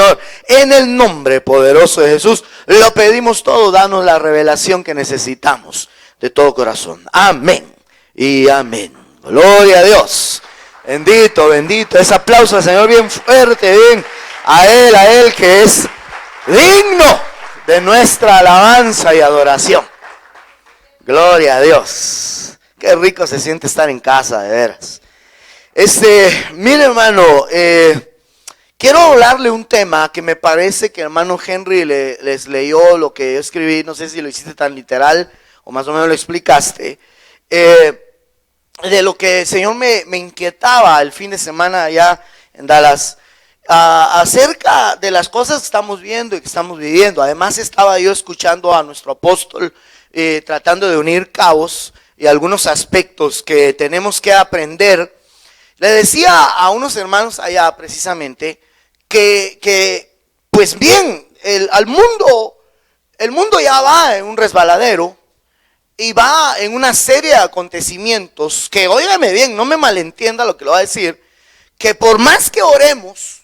Señor, en el nombre poderoso de Jesús, lo pedimos todo, danos la revelación que necesitamos de todo corazón. Amén y amén. Gloria a Dios. Bendito, bendito. Ese aplauso al Señor bien fuerte, bien a Él que es digno de nuestra alabanza y adoración. Gloria a Dios. Qué rico se siente estar en casa, de veras. Mire, hermano, quiero hablarle un tema que me parece que hermano Henry les leyó lo que yo escribí. No sé si lo hiciste tan literal o más o menos lo explicaste. De lo que el Señor me inquietaba el fin de semana allá en Dallas, acerca de las cosas que estamos viendo y que estamos viviendo. Además estaba yo escuchando a nuestro apóstol tratando de unir cabos y algunos aspectos que tenemos que aprender. Le decía a unos hermanos allá precisamente que pues bien, el mundo ya va en un resbaladero y va en una serie de acontecimientos que, óigame bien, no me malentienda lo que le voy a decir, que por más que oremos,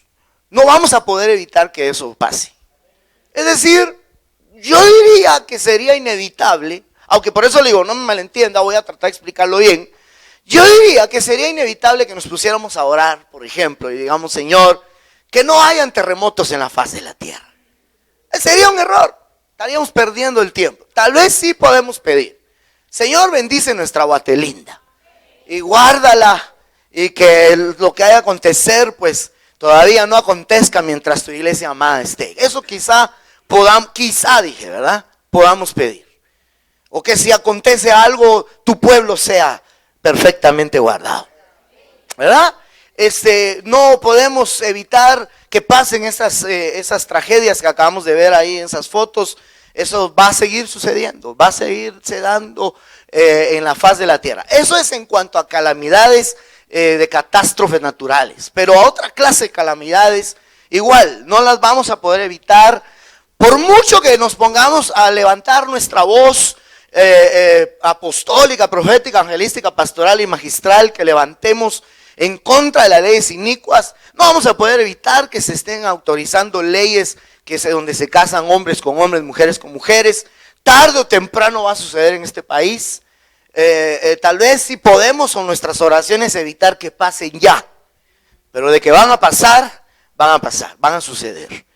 no vamos a poder evitar que eso pase. Es decir, yo diría que sería inevitable, aunque por eso le digo, no me malentienda, voy a tratar de explicarlo bien. Yo diría que sería inevitable que nos pusiéramos a orar, por ejemplo, y digamos, Señor, que no hayan terremotos en la faz de la tierra. Sería un error, estaríamos perdiendo el tiempo. Tal vez sí podemos pedir, Señor, bendice nuestra Guatelinda y guárdala, y que lo que haya acontecer, pues todavía no acontezca mientras tu iglesia amada esté. Eso quizá dije, ¿verdad? Podamos pedir. O que si acontece algo, tu pueblo sea perfectamente guardado, ¿verdad? No podemos evitar que pasen esas tragedias que acabamos de ver ahí en esas fotos. Eso va a seguir sucediendo, va a seguirse dando en la faz de la tierra. Eso es en cuanto a calamidades de catástrofes naturales. Pero a otra clase de calamidades, igual, no las vamos a poder evitar. Por mucho que nos pongamos a levantar nuestra voz apostólica, profética, evangelística, pastoral y magistral, que levantemos en contra de las leyes inicuas, no vamos a poder evitar que se estén autorizando leyes donde se casan hombres con hombres, mujeres con mujeres. Tarde o temprano va a suceder en este país. Tal vez si podemos con nuestras oraciones evitar que pasen ya, pero de que van a pasar, van a suceder.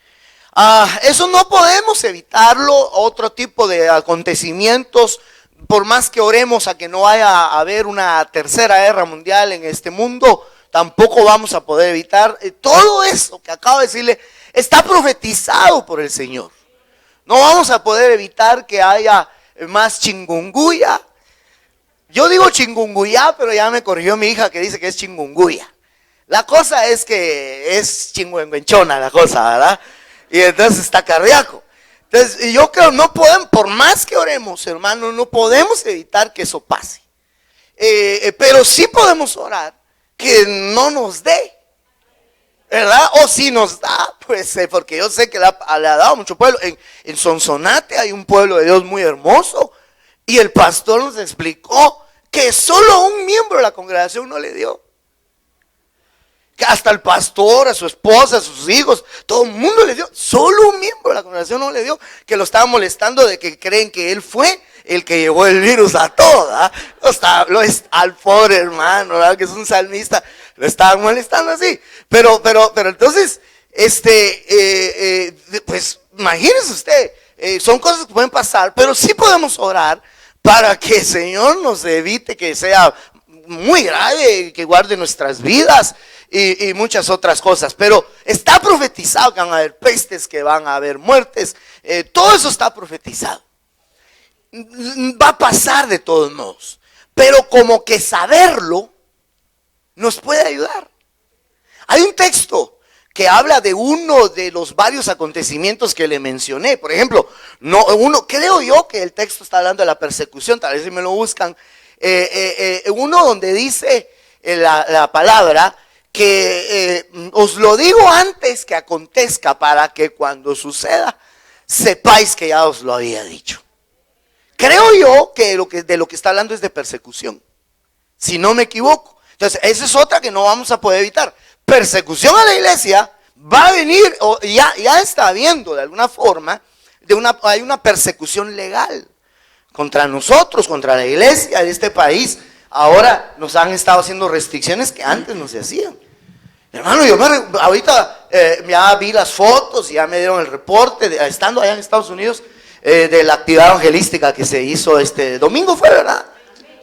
Eso no podemos evitarlo. Otro tipo de acontecimientos, por más que oremos a que no vaya a haber una tercera guerra mundial en este mundo, tampoco vamos a poder evitar. Todo eso que acabo de decirle está profetizado por el Señor. No vamos a poder evitar que haya más chikungunya. Yo digo chikungunya, pero ya me corrigió mi hija que dice que es chikungunya. La cosa es que es chingüengüenchona la cosa, ¿verdad? Y entonces está cardíaco. Entonces yo creo, no podemos, por más que oremos, hermano, no podemos evitar que eso pase. Pero sí podemos orar que no nos dé, ¿verdad? O si nos da, pues porque yo sé que le ha dado mucho pueblo. En Sonsonate hay un pueblo de Dios muy hermoso, y el pastor nos explicó que solo un miembro de la congregación no le dio. Que hasta el pastor, a su esposa, a sus hijos, todo el mundo le dio. Solo un miembro de la congregación no le dio, que lo estaba molestando de que creen que él fue el que llevó el virus a toda. Al pobre hermano, ¿verdad? Que es un salmista, lo estaban molestando así. Pero entonces, pues imagínese usted, son cosas que pueden pasar, pero sí podemos orar para que el Señor nos evite que sea muy grave, que guarde nuestras vidas y muchas otras cosas. Pero está profetizado que van a haber pestes, que van a haber muertes, todo eso está profetizado. Va a pasar de todos modos, pero como que saberlo nos puede ayudar. Hay un texto que habla de uno de los varios acontecimientos que le mencioné. Por ejemplo, creo yo que el texto está hablando de la persecución, tal vez si me lo buscan. Uno donde dice la palabra que os lo digo antes que acontezca, para que cuando suceda sepáis que ya os lo había dicho. Creo yo que de lo que está hablando es de persecución, si no me equivoco. Entonces esa es otra que no vamos a poder evitar. Persecución a la iglesia va a venir, o ya está habiendo de alguna forma, hay una persecución legal contra nosotros, contra la iglesia de este país. Ahora nos han estado haciendo restricciones que antes no se hacían. Hermano, ahorita ya vi las fotos, ya me dieron el reporte, estando allá en Estados Unidos, de la actividad evangelística que se hizo este domingo, ¿fue verdad?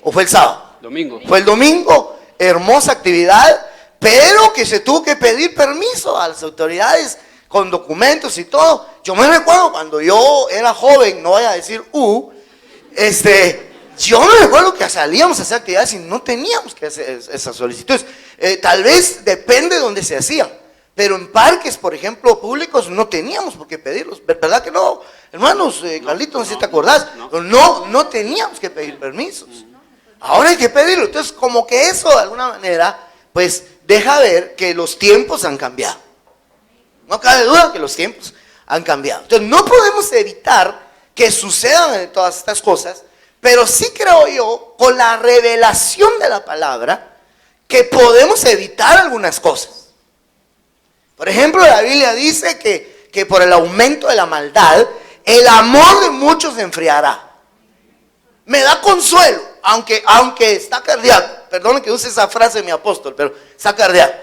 ¿O fue el sábado? Domingo. Fue el domingo, hermosa actividad, pero que se tuvo que pedir permiso a las autoridades con documentos y todo. Yo me recuerdo cuando yo era joven, no voy a decir yo me recuerdo que salíamos a hacer actividades y no teníamos que hacer esas solicitudes. Tal vez depende de donde se hacían, pero en parques, por ejemplo, públicos, no teníamos por qué pedirlos. ¿Verdad que no, hermanos? Carlitos, no sé si te acordás. No teníamos que pedir permisos. Ahora hay que pedirlo. Entonces, como que eso de alguna manera, pues deja ver que los tiempos han cambiado. No cabe duda que los tiempos han cambiado. Entonces, no podemos evitar que sucedan todas estas cosas, pero sí creo yo, con la revelación de la palabra, que podemos evitar algunas cosas. Por ejemplo, la Biblia dice que por el aumento de la maldad, el amor de muchos se enfriará. Me da consuelo, aunque está cardíaco. Perdone que use esa frase de mi apóstol, pero está cardíaco.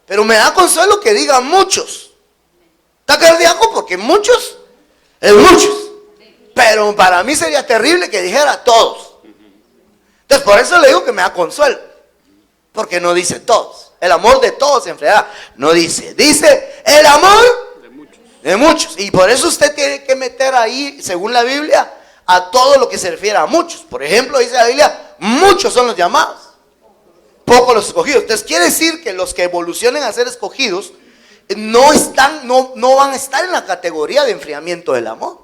Pero me da consuelo que diga muchos. Está cardíaco porque muchos es muchos. Pero para mí sería terrible que dijera todos. Entonces por eso le digo que me da consuelo. Porque no dice todos. El amor de todos se enfriará. No dice. Dice el amor de muchos. Y por eso usted tiene que meter ahí, según la Biblia, a todo lo que se refiere a muchos. Por ejemplo, dice la Biblia, muchos son los llamados, pocos los escogidos. Entonces quiere decir que los que evolucionen a ser escogidos no van a estar en la categoría de enfriamiento del amor.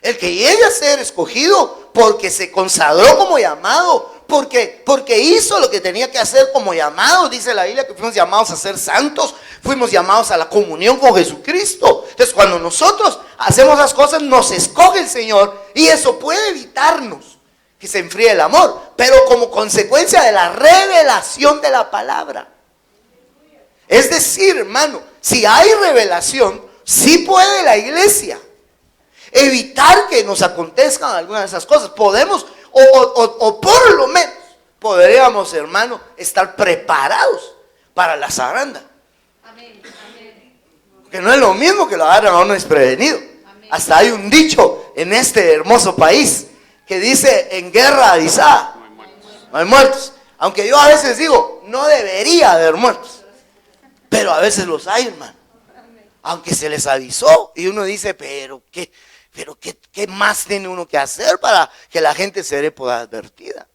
El que llegue a ser escogido porque se consagró como llamado, porque hizo lo que tenía que hacer como llamado. Dice la Biblia que fuimos llamados a ser santos, fuimos llamados a la comunión con Jesucristo. Entonces cuando nosotros hacemos las cosas, nos escoge el Señor, y eso puede evitarnos que se enfríe el amor, pero como consecuencia de la revelación de la palabra. Es decir, hermano, si hay revelación, sí puede la iglesia evitar que nos acontezcan algunas de esas cosas. Podemos, o por lo menos, podríamos, hermano, estar preparados para la zaranda. Amén. Que no es lo mismo que lo agarran a uno desprevenido. Amén. Hasta hay un dicho en este hermoso país que dice: en guerra avisada no hay muertos. Aunque yo a veces digo, no debería haber muertos, pero a veces los hay, hermano. Aunque se les avisó, y uno dice, pero ¿qué más tiene uno que hacer para que la gente se dé por advertida?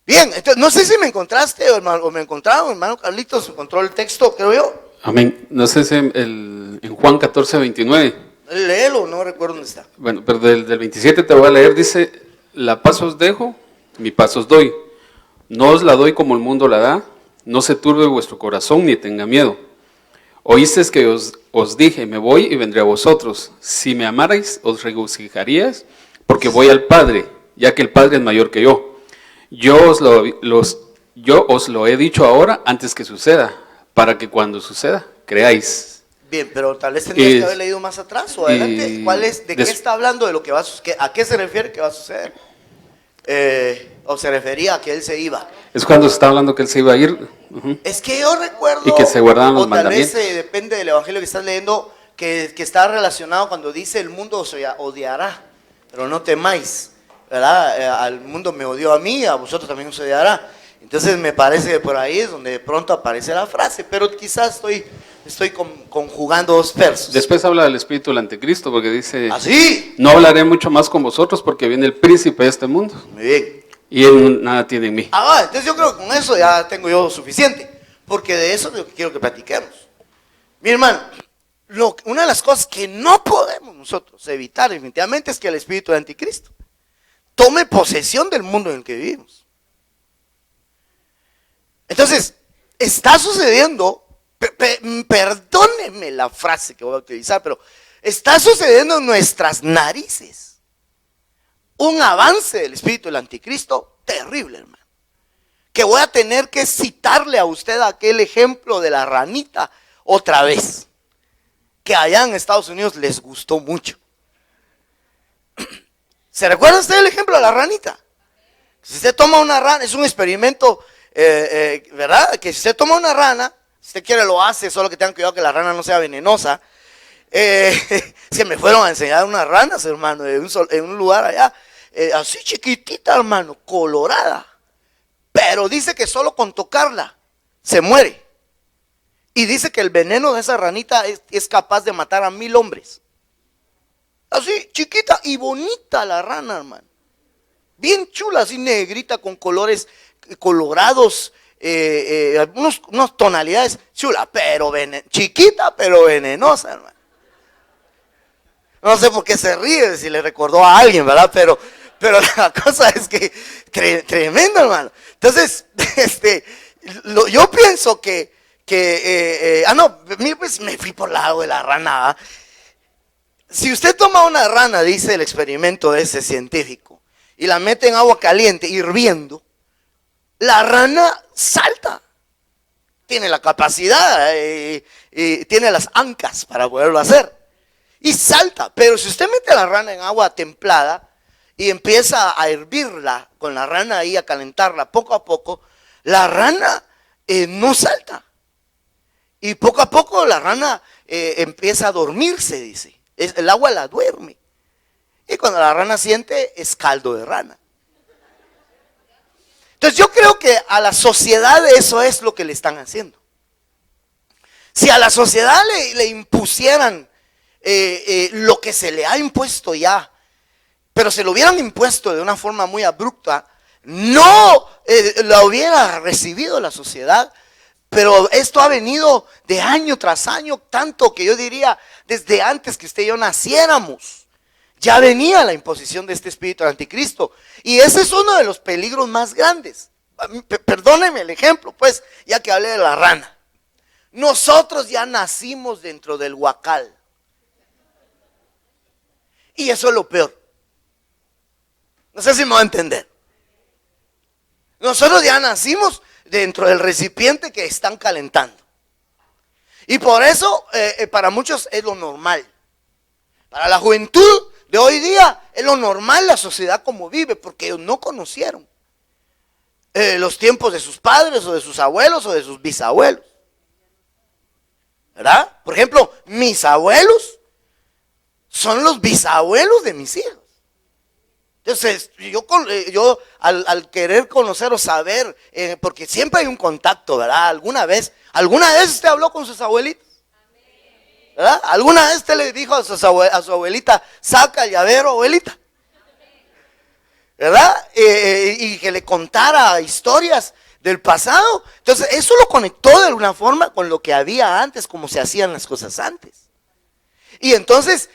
Bien, entonces no sé si me encontraste o me encontraron, hermano Carlitos, encontró el texto, creo yo. Amén. No sé si en Juan 14:29. Léelo, no recuerdo dónde está. Bueno, pero del 27 te voy a leer. Dice: la paz os dejo, mi paz os doy. No os la doy como el mundo la da. No se turbe vuestro corazón ni tenga miedo. Oísteis que os dije, me voy y vendré a vosotros. Si me amarais, os regocijaríais, porque voy al Padre, ya que el Padre es mayor que yo. Yo os lo he dicho ahora antes que suceda, para que cuando suceda, creáis. Bien, pero tal vez tendrías que haber leído más atrás o adelante. ¿De qué está hablando? De lo que va a suceder. ¿A qué se refiere que va a suceder? ¿O se refería a que él se iba? Es cuando se está hablando que él se iba a ir. Es que yo recuerdo, y que se guardaban los mandamientos. Tal vez depende del evangelio que estás leyendo, que está relacionado cuando dice: el mundo os odiará, pero no temáis, ¿verdad? Al mundo me odió a mí, a vosotros también os odiará. Entonces me parece que por ahí es donde de pronto aparece la frase, pero quizás estoy conjugando dos versos. Después habla del espíritu del anticristo, porque dice: ¿así? No hablaré mucho más con vosotros, porque viene el príncipe de este mundo. Muy bien. Y él nada tiene en mí. Entonces yo creo que con eso ya tengo yo suficiente, porque de eso es lo que quiero que platiquemos. Mi hermano, una de las cosas que no podemos nosotros evitar definitivamente es que el espíritu del anticristo tome posesión del mundo en el que vivimos. Entonces, está sucediendo, perdónenme la frase que voy a utilizar, pero está sucediendo en nuestras narices un avance del espíritu del anticristo terrible, hermano. Que voy a tener que citarle a usted aquel ejemplo de la ranita otra vez, que allá en Estados Unidos les gustó mucho. ¿Se recuerda usted el ejemplo de la ranita? Si usted toma una rana, es un experimento, ¿verdad? Que si usted toma una rana, si usted quiere lo hace, solo que tengan cuidado que la rana no sea venenosa. Se me fueron a enseñar unas ranas, hermano, en un lugar allá, así chiquitita, hermano, colorada. Pero dice que solo con tocarla se muere. Y dice que el veneno de esa ranita es capaz de matar a 1000 hombres. Así, chiquita y bonita la rana, hermano. Bien chula, así negrita, con colores colorados, unas tonalidades chula, pero chiquita, pero venenosa, hermano. No sé por qué se ríe, si le recordó a alguien, ¿verdad? Pero la cosa es que tremendo, hermano. Entonces, yo pienso pues me fui por el lado de la rana, ¿verdad? Si usted toma una rana, dice el experimento ese científico, y la mete en agua caliente, hirviendo, la rana salta. Tiene la capacidad y tiene las ancas para poderlo hacer. Y salta. Pero si usted mete a la rana en agua templada y empieza a hervirla con la rana ahí, a calentarla poco a poco, la rana no salta. Y poco a poco la rana empieza a dormirse, dice. El agua la duerme. Y cuando la rana siente, es caldo de rana. Entonces yo creo que a la sociedad eso es lo que le están haciendo. Si a la sociedad le impusieran lo que se le ha impuesto ya, pero se lo hubieran impuesto de una forma muy abrupta, no la hubiera recibido la sociedad. Pero esto ha venido de año tras año, tanto que yo diría desde antes que usted y yo naciéramos. Ya venía la imposición de este espíritu del anticristo. Y ese es uno de los peligros más grandes. Perdóneme el ejemplo, pues, ya que hablé de la rana. Nosotros ya nacimos dentro del huacal. Y eso es lo peor. No sé si me va a entender. Nosotros ya nacimos dentro del recipiente que están calentando. Y por eso para muchos es lo normal. Para la juventud de hoy día es lo normal la sociedad como vive, porque ellos no conocieron los tiempos de sus padres o de sus abuelos o de sus bisabuelos. ¿Verdad? Por ejemplo, mis abuelos son los bisabuelos de mis hijos. Entonces, yo al querer conocer o saber, porque siempre hay un contacto, ¿verdad? ¿Alguna vez usted habló con sus abuelitos? ¿Verdad? ¿Alguna vez usted le dijo a su abuelita, saca el llavero, abuelita? ¿Verdad? Y que le contara historias del pasado. Entonces, eso lo conectó de alguna forma con lo que había antes, como se hacían las cosas antes. Y entonces,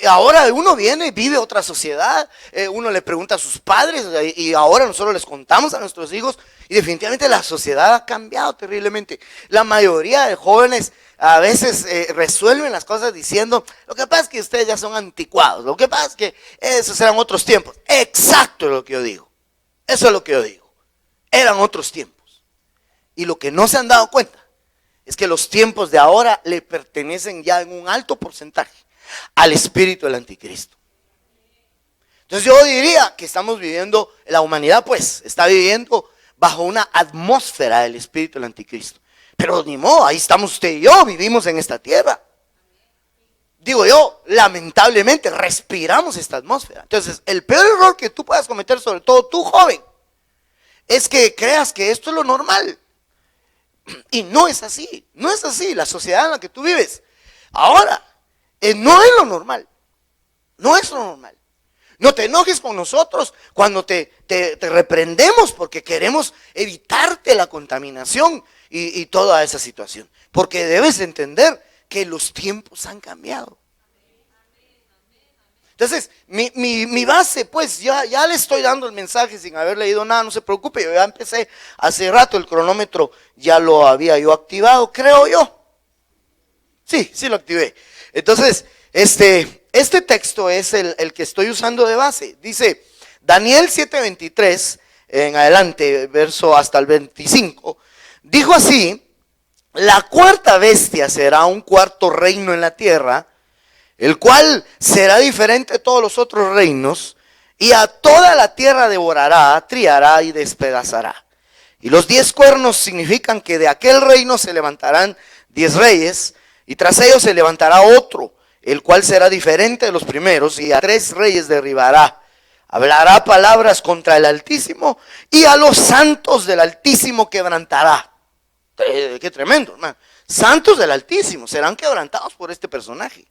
ahora uno viene y vive otra sociedad, uno le pregunta a sus padres y ahora nosotros les contamos a nuestros hijos y definitivamente la sociedad ha cambiado terriblemente. La mayoría de jóvenes a veces resuelven las cosas diciendo, lo que pasa es que ustedes ya son anticuados, lo que pasa es que esos eran otros tiempos. Exacto es lo que yo digo, eso es lo que yo digo, eran otros tiempos. Y lo que no se han dado cuenta es que los tiempos de ahora le pertenecen ya en un alto porcentaje al espíritu del anticristo. Entonces yo diría que estamos viviendo, la humanidad pues está viviendo bajo una atmósfera del espíritu del anticristo. Pero ni modo, ahí estamos usted y yo, vivimos en esta tierra. Digo yo, lamentablemente respiramos esta atmósfera. Entonces el peor error que tú puedas cometer, sobre todo tú joven, es que creas que esto es lo normal. Y no es así, no es así. La sociedad en la que tú vives ahora no es lo normal. No es lo normal. No te enojes con nosotros cuando te reprendemos porque queremos evitarte la contaminación y toda esa situación. Porque debes entender que los tiempos han cambiado. Entonces, mi base, pues, ya le estoy dando el mensaje sin haber leído nada, no se preocupe, yo ya empecé hace rato, el cronómetro ya lo había yo activado, creo yo. Sí lo activé. Entonces, este texto es el que estoy usando de base. Dice, Daniel 7:23, en adelante, verso hasta el 25, dijo así La cuarta bestia será un cuarto reino en la tierra, el cual será diferente de todos los otros reinos, y a toda la tierra devorará, triará y despedazará. Y los 10 cuernos significan que de aquel reino se levantarán 10 reyes, y tras ellos se levantará otro, el cual será diferente de los primeros, y a 3 reyes derribará. Hablará palabras contra el Altísimo, y a los santos del Altísimo quebrantará. Qué tremendo, hermano. Santos del Altísimo serán quebrantados por este personaje.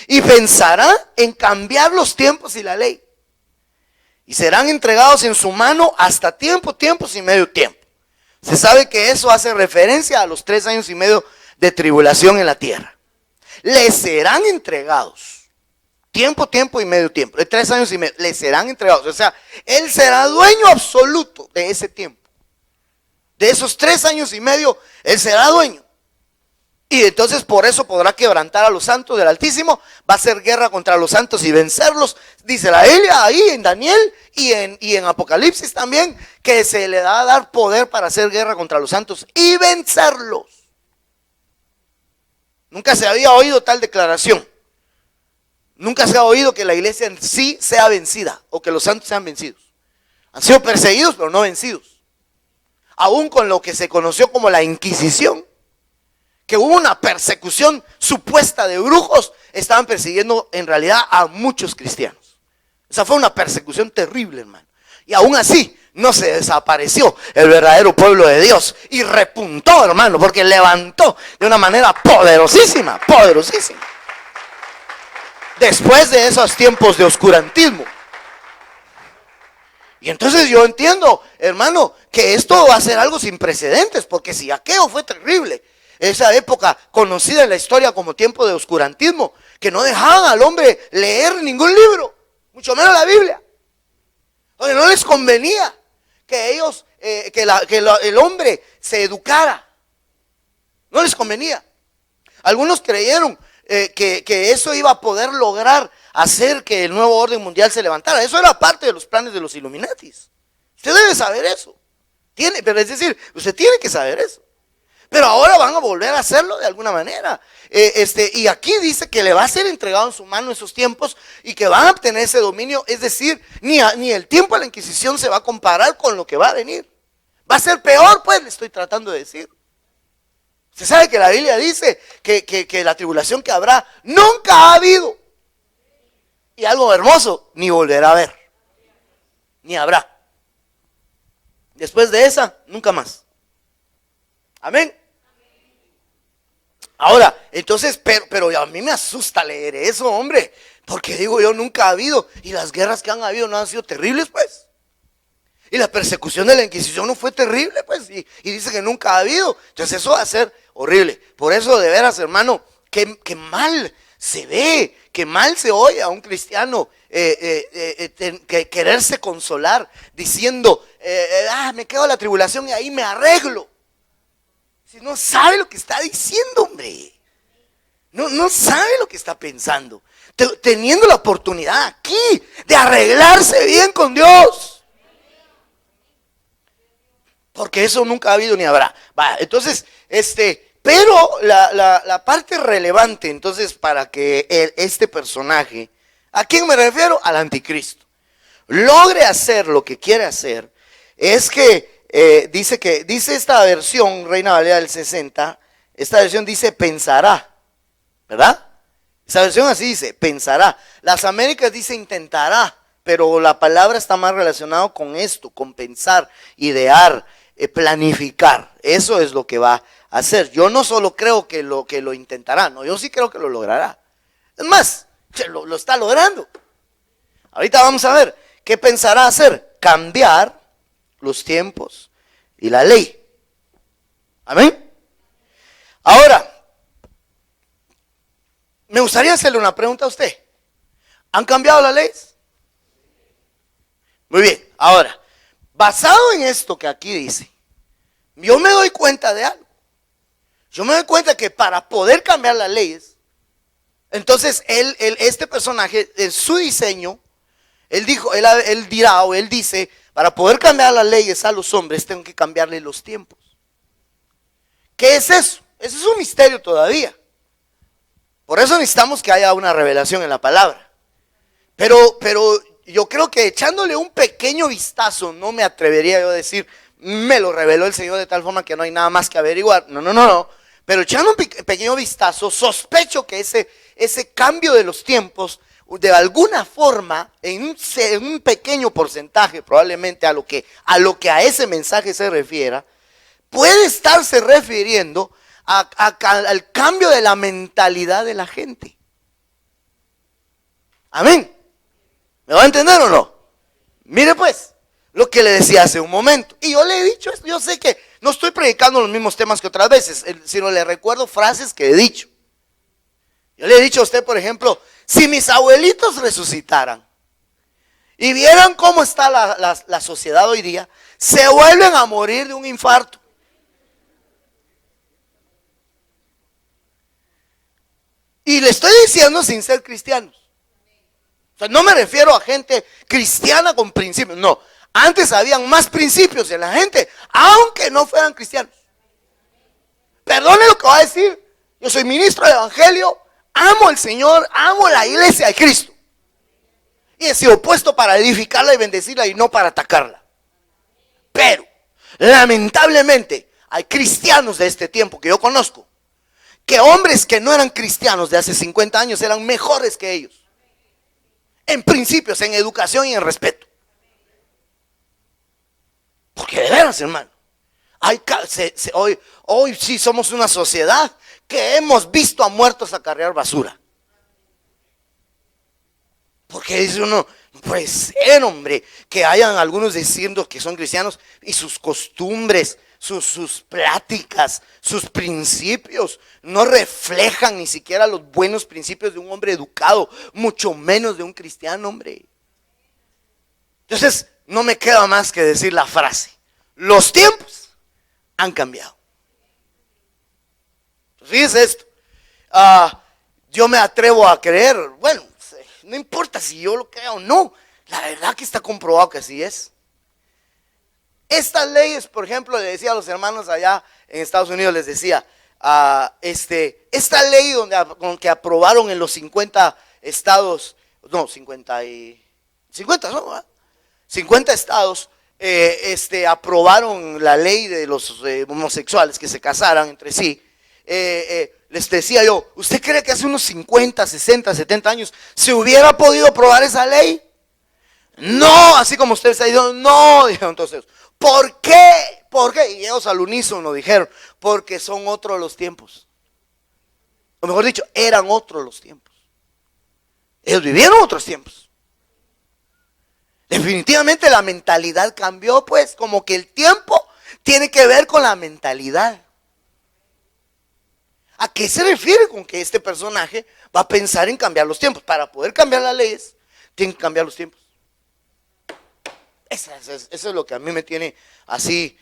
Y pensará en cambiar los tiempos y la ley. Y serán entregados en su mano hasta tiempos y medio tiempo. Se sabe que eso hace referencia a los 3 años y medio de tribulación en la tierra. Les serán entregados. Tiempo y medio tiempo. De 3 años y medio. Les serán entregados. O sea, él será dueño absoluto de ese tiempo. De esos 3 años y medio, él será dueño. Y entonces por eso podrá quebrantar a los santos del Altísimo. Va a hacer guerra contra los santos y vencerlos. Dice la Biblia ahí en Daniel y en Apocalipsis también, que se le da a dar poder para hacer guerra contra los santos y vencerlos. Nunca se había oído tal declaración. Nunca se ha oído que la iglesia en sí sea vencida o que los santos sean vencidos. Han sido perseguidos pero no vencidos. Aún con lo que se conoció como la Inquisición, que hubo una persecución supuesta de brujos, estaban persiguiendo en realidad a muchos cristianos. Esa fue una persecución terrible, hermano. Y aún así no se desapareció el verdadero pueblo de Dios y repuntó, hermano, porque levantó de una manera poderosísima, poderosísima. Después de esos tiempos de oscurantismo. Y entonces yo entiendo, hermano, que esto va a ser algo sin precedentes, porque si aquello fue terrible, esa época conocida en la historia como tiempo de oscurantismo, que no dejaban al hombre leer ningún libro, mucho menos la Biblia, porque no les convenía que ellos, el hombre se educara, no les convenía. Algunos creyeron que eso iba a poder lograr hacer que el nuevo orden mundial se levantara. Eso era parte de los planes de los Illuminatis. Usted debe saber eso. Pero es decir, usted tiene que saber eso. Pero ahora van a volver a hacerlo de alguna manera. Y aquí dice que le va a ser entregado en su mano esos tiempos y que van a obtener ese dominio. Es decir, ni el tiempo de la Inquisición se va a comparar con lo que va a venir. Va a ser peor, pues, le estoy tratando de decir. Usted sabe que la Biblia dice que la tribulación que habrá nunca ha habido. Y algo hermoso, ni volverá a haber. Ni habrá. Después de esa, nunca más. Amén. Ahora, entonces, pero a mí me asusta leer eso, hombre. Porque digo yo, nunca ha habido. Y las guerras que han habido no han sido terribles, pues. Y la persecución de la Inquisición no fue terrible, pues. Y dice que nunca ha habido. Entonces eso va a ser horrible. Por eso, de veras, hermano, que mal se ve, que mal se oye a un cristiano quererse consolar diciendo, me quedo en la tribulación y ahí me arreglo. Si no sabe lo que está diciendo, hombre. No sabe lo que está pensando. Teniendo la oportunidad aquí de arreglarse bien con Dios. Porque eso nunca ha habido ni habrá. Va, entonces, pero la parte relevante, entonces, para que este personaje, ¿a quién me refiero? Al anticristo, logre hacer lo que quiere hacer, es que dice esta versión, Reina Valera del 60, esta versión dice pensará, ¿verdad? Esa versión así dice, pensará. Las Américas dice intentará, pero la palabra está más relacionado con esto, con pensar, idear, planificar. Eso es lo que va a hacer. Yo no solo creo que lo intentará, no, yo sí creo que lo logrará. Es más, lo está logrando. Ahorita vamos a ver qué pensará hacer. Cambiar los tiempos y la ley. Amén. Ahora, me gustaría hacerle una pregunta a usted. ¿Han cambiado las leyes? Muy bien. Ahora, basado en esto que aquí dice, yo me doy cuenta de algo. Yo me doy cuenta que para poder cambiar las leyes, entonces este personaje, en su diseño, él dirá o él dice, para poder cambiar las leyes a los hombres, tengo que cambiarle los tiempos. ¿Qué es eso? Ese es un misterio todavía. Por eso necesitamos que haya una revelación en la palabra. Pero yo creo que echándole un pequeño vistazo, no me atrevería yo a decir, me lo reveló el Señor de tal forma que no hay nada más que averiguar. No. Pero echando un pequeño vistazo, sospecho que ese cambio de los tiempos, de alguna forma, en un pequeño porcentaje, probablemente a lo que a ese mensaje se refiera, puede estarse refiriendo al cambio de la mentalidad de la gente. Amén. ¿Me va a entender o no? Mire pues, lo que le decía hace un momento. Y yo le he dicho esto, yo sé que no estoy predicando los mismos temas que otras veces, sino le recuerdo frases que he dicho. Yo le he dicho a usted, por ejemplo, si mis abuelitos resucitaran y vieran cómo está la sociedad hoy día, se vuelven a morir de un infarto. Y le estoy diciendo sin ser cristianos. O sea, no me refiero a gente cristiana con principios, no. Antes habían más principios en la gente, aunque no fueran cristianos. Perdone lo que va a decir. Yo soy ministro del Evangelio, amo al Señor, amo la iglesia de Cristo. Y he sido puesto para edificarla y bendecirla y no para atacarla. Pero, lamentablemente, hay cristianos de este tiempo que yo conozco, que hombres que no eran cristianos de hace 50 años eran mejores que ellos. En principios, en educación y en respeto. Porque de veras, hermano, hoy sí somos una sociedad que hemos visto a muertos acarrear basura. Porque dice uno, no puede ser, hombre, que hayan algunos diciendo que son cristianos y sus costumbres, sus pláticas, sus principios no reflejan ni siquiera los buenos principios de un hombre educado, mucho menos de un cristiano, hombre. Entonces, no me queda más que decir la frase: los tiempos han cambiado. Fíjese esto. Yo me atrevo a creer, bueno, no importa si yo lo creo o no, la verdad que está comprobado que así es. Estas leyes, por ejemplo, le decía a los hermanos allá en Estados Unidos, les decía, esta ley con que aprobaron en los 50 estados, no, 50 ¿no? 50 estados, aprobaron la ley de los homosexuales que se casaran entre sí. Les decía yo, ¿usted cree que hace unos 50, 60, 70 años se hubiera podido aprobar esa ley? No, así como usted está diciendo, no, dijeron entonces. ¿Por qué? ¿Por qué? Y ellos al unísono dijeron, porque son otros los tiempos. O mejor dicho, eran otros los tiempos. Ellos vivieron otros tiempos. Definitivamente la mentalidad cambió, pues, como que el tiempo tiene que ver con la mentalidad. ¿A qué se refiere con que este personaje va a pensar en cambiar los tiempos? Para poder cambiar las leyes, tienen que cambiar los tiempos. Eso es lo que a mí me tiene así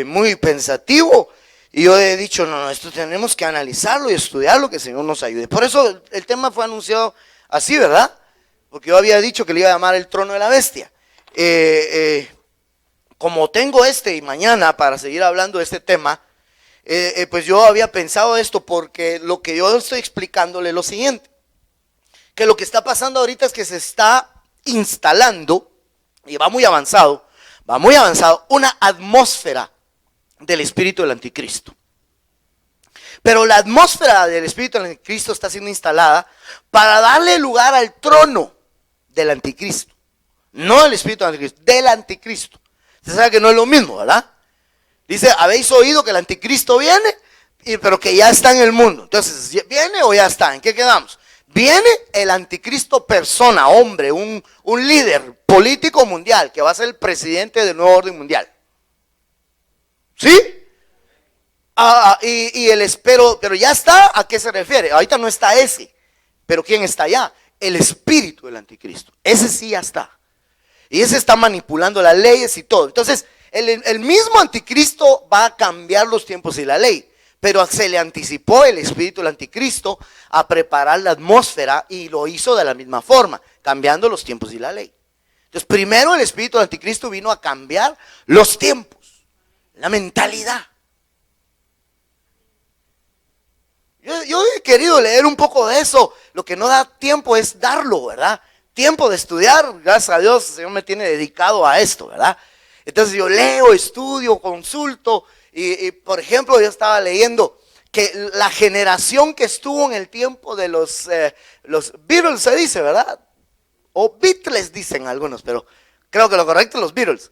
muy pensativo. Y yo he dicho, no, esto tenemos que analizarlo y estudiarlo, que el Señor nos ayude. Por eso el tema fue anunciado así, ¿verdad? Porque yo había dicho que le iba a llamar el trono de la bestia. Como tengo y mañana para seguir hablando de este tema, pues yo había pensado esto, porque lo que yo estoy explicándole es lo siguiente: que lo que está pasando ahorita es que se está instalando, y va muy avanzado, una atmósfera del espíritu del anticristo. Pero la atmósfera del espíritu del anticristo está siendo instalada para darle lugar al trono del anticristo. No del espíritu del anticristo, del anticristo. Usted sabe que no es lo mismo, ¿verdad? Dice, habéis oído que el anticristo viene, pero que ya está en el mundo. Entonces, ¿viene o ya está? ¿En qué quedamos? Viene el anticristo persona, hombre, un líder político mundial que va a ser el presidente del nuevo orden mundial. ¿Sí? Pero ya está. ¿A qué se refiere? Ahorita no está ese, pero ¿quién está allá? El espíritu del anticristo. Ese sí ya está. Y ese está manipulando las leyes y todo. Entonces, el mismo anticristo va a cambiar los tiempos y la ley. Pero se le anticipó el espíritu del anticristo a preparar la atmósfera, y lo hizo de la misma forma, cambiando los tiempos y la ley. Entonces, primero el espíritu del anticristo vino a cambiar los tiempos, la mentalidad. Yo he querido leer un poco de eso. Lo que no da tiempo es darlo, ¿verdad? Tiempo de estudiar. Gracias a Dios, el Señor me tiene dedicado a esto, ¿verdad? Entonces yo leo, estudio, consulto. Y por ejemplo, yo estaba leyendo que la generación que estuvo en el tiempo de los Beatles, se dice, ¿verdad? O Beatles dicen algunos, pero creo que lo correcto es los Beatles.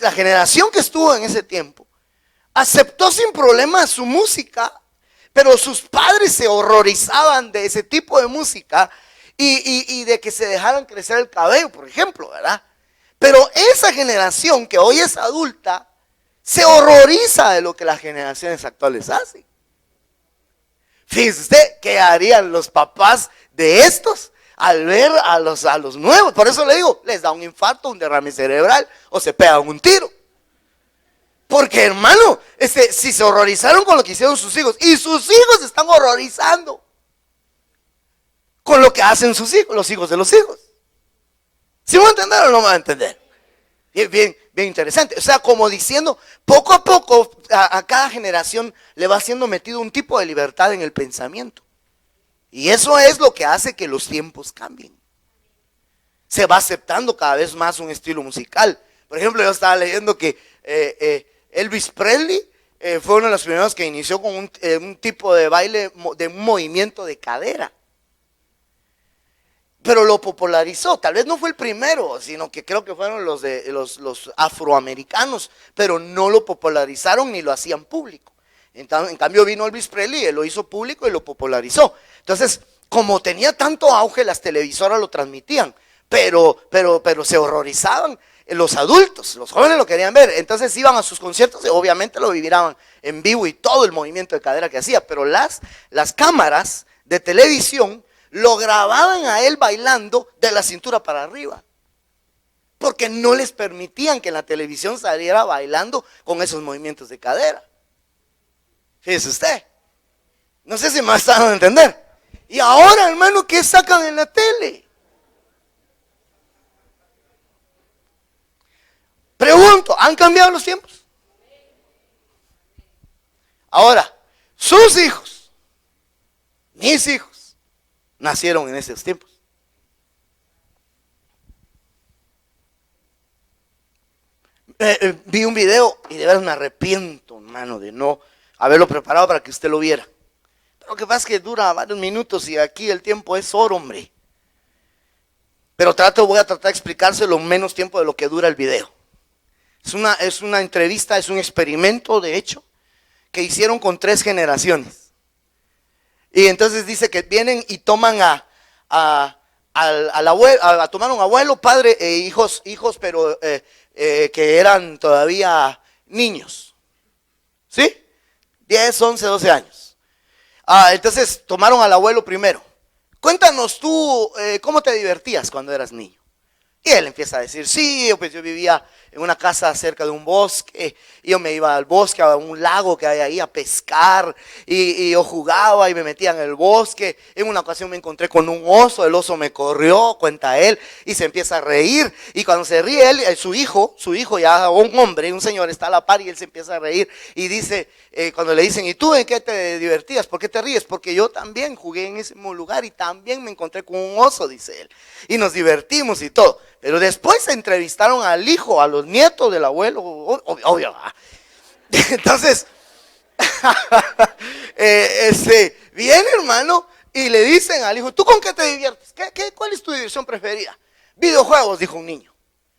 La generación que estuvo en ese tiempo aceptó sin problema su música, pero sus padres se horrorizaban de ese tipo de música y de que se dejaran crecer el cabello, por ejemplo, ¿verdad? Pero esa generación que hoy es adulta se horroriza de lo que las generaciones actuales hacen. Fíjese usted, ¿qué harían los papás de estos al ver a los nuevos? Por eso le digo, les da un infarto, un derrame cerebral o se pegan un tiro. Porque hermano, si se horrorizaron con lo que hicieron sus hijos y sus hijos se están horrorizando con lo que hacen sus hijos, los hijos de los hijos. ¿Sí me va a entender o no me va a entender? Bien interesante. O sea, como diciendo, poco a poco a cada generación le va siendo metido un tipo de libertad en el pensamiento. Y eso es lo que hace que los tiempos cambien. Se va aceptando cada vez más un estilo musical. Por ejemplo, yo estaba leyendo que Elvis Presley fue uno de los primeros que inició con un tipo de baile, de un movimiento de cadera. Pero lo popularizó. Tal vez no fue el primero, sino que creo que fueron los afroamericanos, pero no lo popularizaron ni lo hacían público. En cambio vino Elvis Presley, él lo hizo público y lo popularizó. Entonces, como tenía tanto auge, las televisoras lo transmitían, pero se horrorizaban los adultos, los jóvenes lo querían ver. Entonces iban a sus conciertos y obviamente lo vivían en vivo y todo el movimiento de cadera que hacía. Pero las cámaras de televisión lo grababan a él bailando de la cintura para arriba, porque no les permitían que en la televisión saliera bailando con esos movimientos de cadera. Fíjese usted. No sé si me están dando a entender. Y ahora, hermano, ¿qué sacan en la tele? Pregunto, ¿han cambiado los tiempos? Ahora, sus hijos, mis hijos, nacieron en esos tiempos. Vi un video y de verdad me arrepiento, hermano, de no haberlo preparado para que usted lo viera. Pero lo que pasa es que dura varios minutos y aquí el tiempo es oro, hombre. Pero voy a tratar de explicárselo en menos tiempo de lo que dura el video. Es una entrevista, es un experimento, de hecho, que hicieron con 3 generaciones. Y entonces dice que vienen y toman al abuelo, a tomar un abuelo, padre e hijos, pero que eran todavía niños. ¿Sí? 10, 11, 12 años. Entonces tomaron al abuelo primero. Cuéntanos tú, ¿cómo te divertías cuando eras niño? Y él empieza a decir, sí, pues yo vivía en una casa cerca de un bosque, y yo me iba al bosque, a un lago que hay ahí, a pescar, y yo jugaba y me metía en el bosque. En una ocasión me encontré con un oso, el oso me corrió, cuenta él, y se empieza a reír, y cuando se ríe él, su hijo ya un hombre, un señor está a la par, y él se empieza a reír, y dice, cuando le dicen, ¿y tú en qué te divertías? ¿Por qué te ríes? Porque yo también jugué en ese mismo lugar, y también me encontré con un oso, dice él, y nos divertimos y todo. Pero después se entrevistaron al hijo, a los nietos del abuelo, obvio. Entonces, viene, hermano, y le dicen al hijo, ¿tú con qué te diviertes? ¿Cuál es tu diversión preferida? Videojuegos, dijo un niño.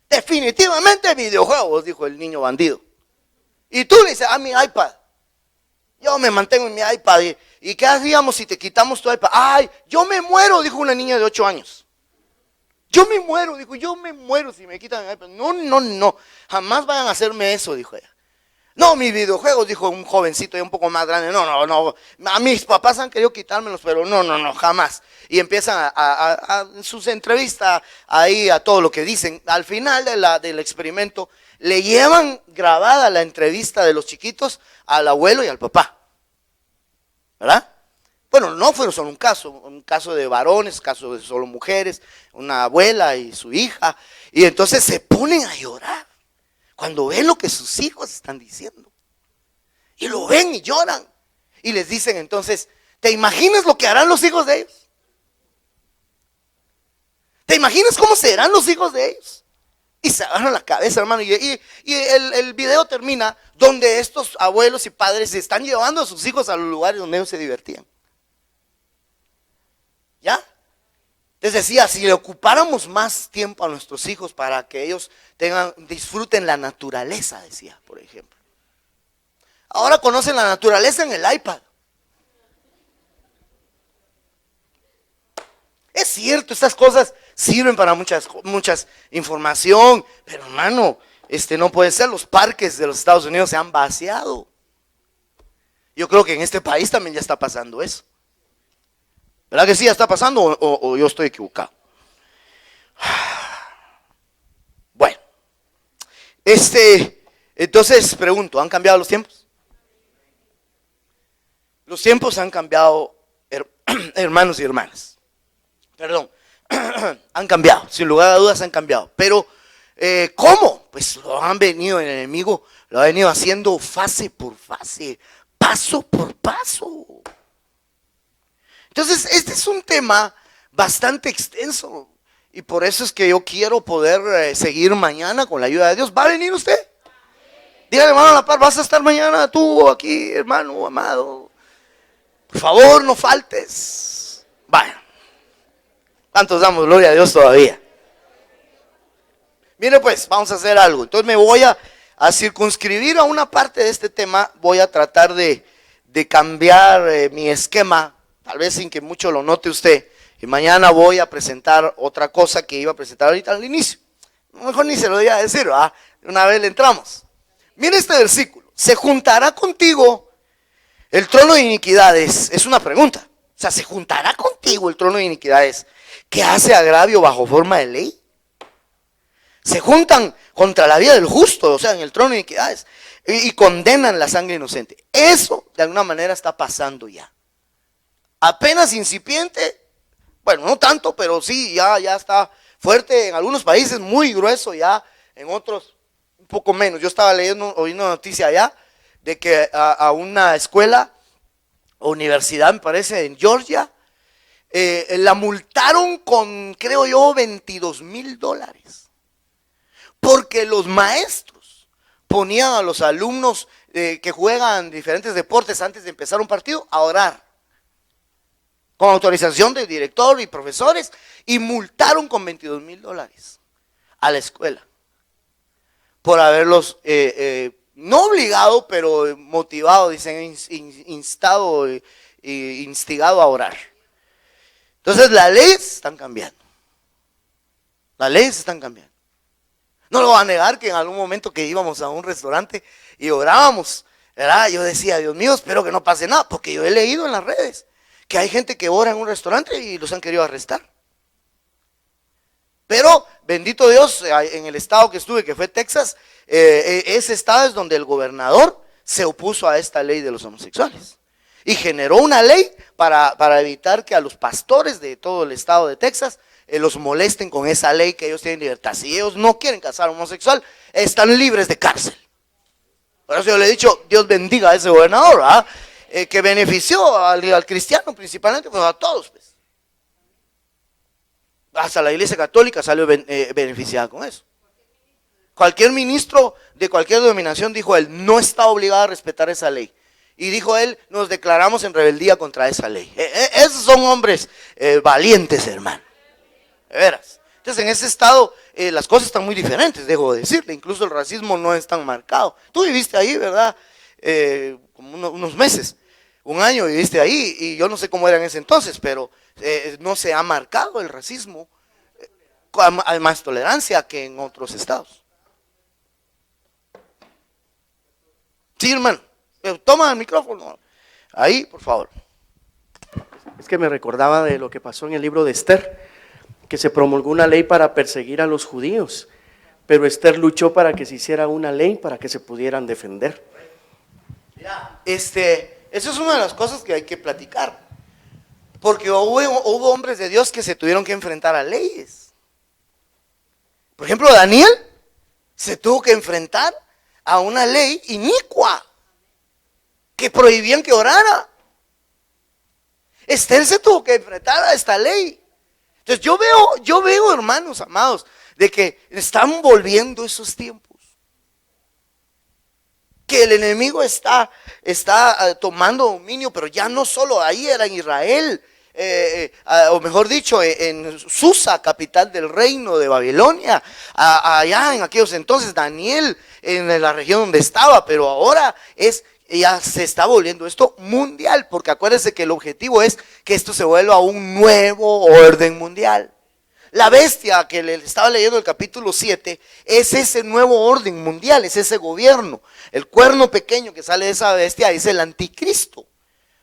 Definitivamente videojuegos, dijo el niño bandido. Y tú le dices, mi iPad. Yo me mantengo en mi iPad. ¿Y qué hacíamos si te quitamos tu iPad? Ay, yo me muero, dijo una niña de 8 años. Yo me muero, dijo, yo me muero si me quitan el iPad. No, jamás vayan a hacerme eso, dijo ella. No, mis videojuegos, dijo un jovencito ya un poco más grande. No, a mis papás han querido quitármelos, pero no, jamás. Y empiezan a sus entrevistas ahí a todo lo que dicen. Al final del experimento le llevan grabada la entrevista de los chiquitos al abuelo y al papá, ¿verdad? Bueno, no fue solo un caso de varones, caso de solo mujeres, una abuela y su hija. Y entonces se ponen a llorar cuando ven lo que sus hijos están diciendo. Y lo ven y lloran. y les dicen entonces, ¿te imaginas lo que harán los hijos de ellos? ¿Te imaginas cómo serán los hijos de ellos? Y se agarran la cabeza, hermano. Y el video termina donde estos abuelos y padres están llevando a sus hijos a los lugares donde ellos se divertían. ¿Ya? Les decía, si le ocupáramos más tiempo a nuestros hijos para que ellos disfruten la naturaleza, decía, por ejemplo. Ahora conocen la naturaleza en el iPad. Es cierto, estas cosas sirven para muchas información, pero hermano, no puede ser. Los parques de los Estados Unidos se han vaciado. Yo creo que en este país también ya está pasando eso. ¿Verdad que sí ya está pasando o yo estoy equivocado? Bueno, entonces pregunto, ¿han cambiado los tiempos? Los tiempos han cambiado, hermanos y hermanas. Perdón, han cambiado, sin lugar a dudas han cambiado. Pero, ¿cómo? Pues el enemigo lo ha venido haciendo fase por fase, paso por paso. Entonces, este es un tema bastante extenso. Y por eso es que yo quiero poder seguir mañana con la ayuda de Dios. ¿Va a venir usted? Dígale, hermano, a la par, ¿vas a estar mañana tú aquí, hermano amado? Por favor, no faltes. Vaya. ¿Cuántos damos gloria a Dios todavía? Mire pues, vamos a hacer algo. Entonces me voy a circunscribir a una parte de este tema. Voy a tratar de cambiar mi esquema, tal vez sin que mucho lo note usted. Y mañana voy a presentar otra cosa que iba a presentar ahorita al inicio. Mejor ni se lo voy a decir, ¿verdad? Una vez le entramos. Mire este versículo. ¿Se juntará contigo el trono de iniquidades? Es una pregunta. O sea, ¿se juntará contigo el trono de iniquidades que hace agravio bajo forma de ley? Se juntan contra la vida del justo, o sea, en el trono de iniquidades, y condenan la sangre inocente. Eso de alguna manera está pasando ya. Apenas incipiente, bueno, no tanto, pero sí, ya está fuerte en algunos países, muy grueso ya, en otros un poco menos. Yo estaba oyendo una noticia allá de que a una escuela o universidad, me parece, en Georgia, la multaron con, creo yo, $22,000. Porque los maestros ponían a los alumnos que juegan diferentes deportes antes de empezar un partido a orar. Con autorización del director y profesores. Y multaron con $22,000 a la escuela. Por haberlos, no obligado, pero motivado, dicen, instado e instigado a orar. Entonces las leyes están cambiando. Las leyes están cambiando. No lo voy a negar que en algún momento que íbamos a un restaurante y orábamos, ¿verdad? Yo decía, Dios mío, espero que no pase nada, porque yo he leído en las redes que hay gente que ora en un restaurante y los han querido arrestar. Pero, bendito Dios, en el estado que estuve, que fue Texas, ese estado es donde el gobernador se opuso a esta ley de los homosexuales. Y generó una ley para evitar que a los pastores de todo el estado de Texas los molesten con esa ley, que ellos tienen libertad. Si ellos no quieren casar a un homosexual, están libres de cárcel. Por eso yo le he dicho, Dios bendiga a ese gobernador, ¿verdad? Que benefició al cristiano principalmente, pues a todos. Pues. Hasta la iglesia católica salió beneficiada con eso. Cualquier ministro de cualquier denominación, dijo él, no está obligado a respetar esa ley. Y dijo él, nos declaramos en rebeldía contra esa ley. Esos son hombres valientes, hermano. De veras. Entonces en ese estado las cosas están muy diferentes, debo decirle. Incluso el racismo no es tan marcado. Tú viviste ahí, ¿verdad? Como unos meses, un año viviste ahí. Y yo no sé cómo era en ese entonces, pero no se ha marcado el racismo. Hay más tolerancia que en otros estados. Sí, hermano. Toma el micrófono. Ahí, por favor. Es que me recordaba de lo que pasó en el libro de Esther, que se promulgó una ley para perseguir a los judíos, pero Esther luchó para que se hiciera una ley para que se pudieran defender. Mira, eso es una de las cosas que hay que platicar, porque hubo hombres de Dios que se tuvieron que enfrentar a leyes. Por ejemplo, Daniel se tuvo que enfrentar a una ley inicua que prohibían que orara. Esther se tuvo que enfrentar a esta ley. Entonces yo veo, hermanos amados, de que están volviendo esos tiempos. Que el enemigo está tomando dominio, pero ya no solo ahí, era en Israel. O mejor dicho, en Susa, capital del reino de Babilonia, allá en aquellos entonces, Daniel, en la región donde estaba, pero ahora ya se está volviendo esto mundial, porque acuérdense que el objetivo es que esto se vuelva un nuevo orden mundial. La bestia que le estaba leyendo el capítulo 7 es ese nuevo orden mundial, es ese gobierno. El cuerno pequeño que sale de esa bestia es el anticristo,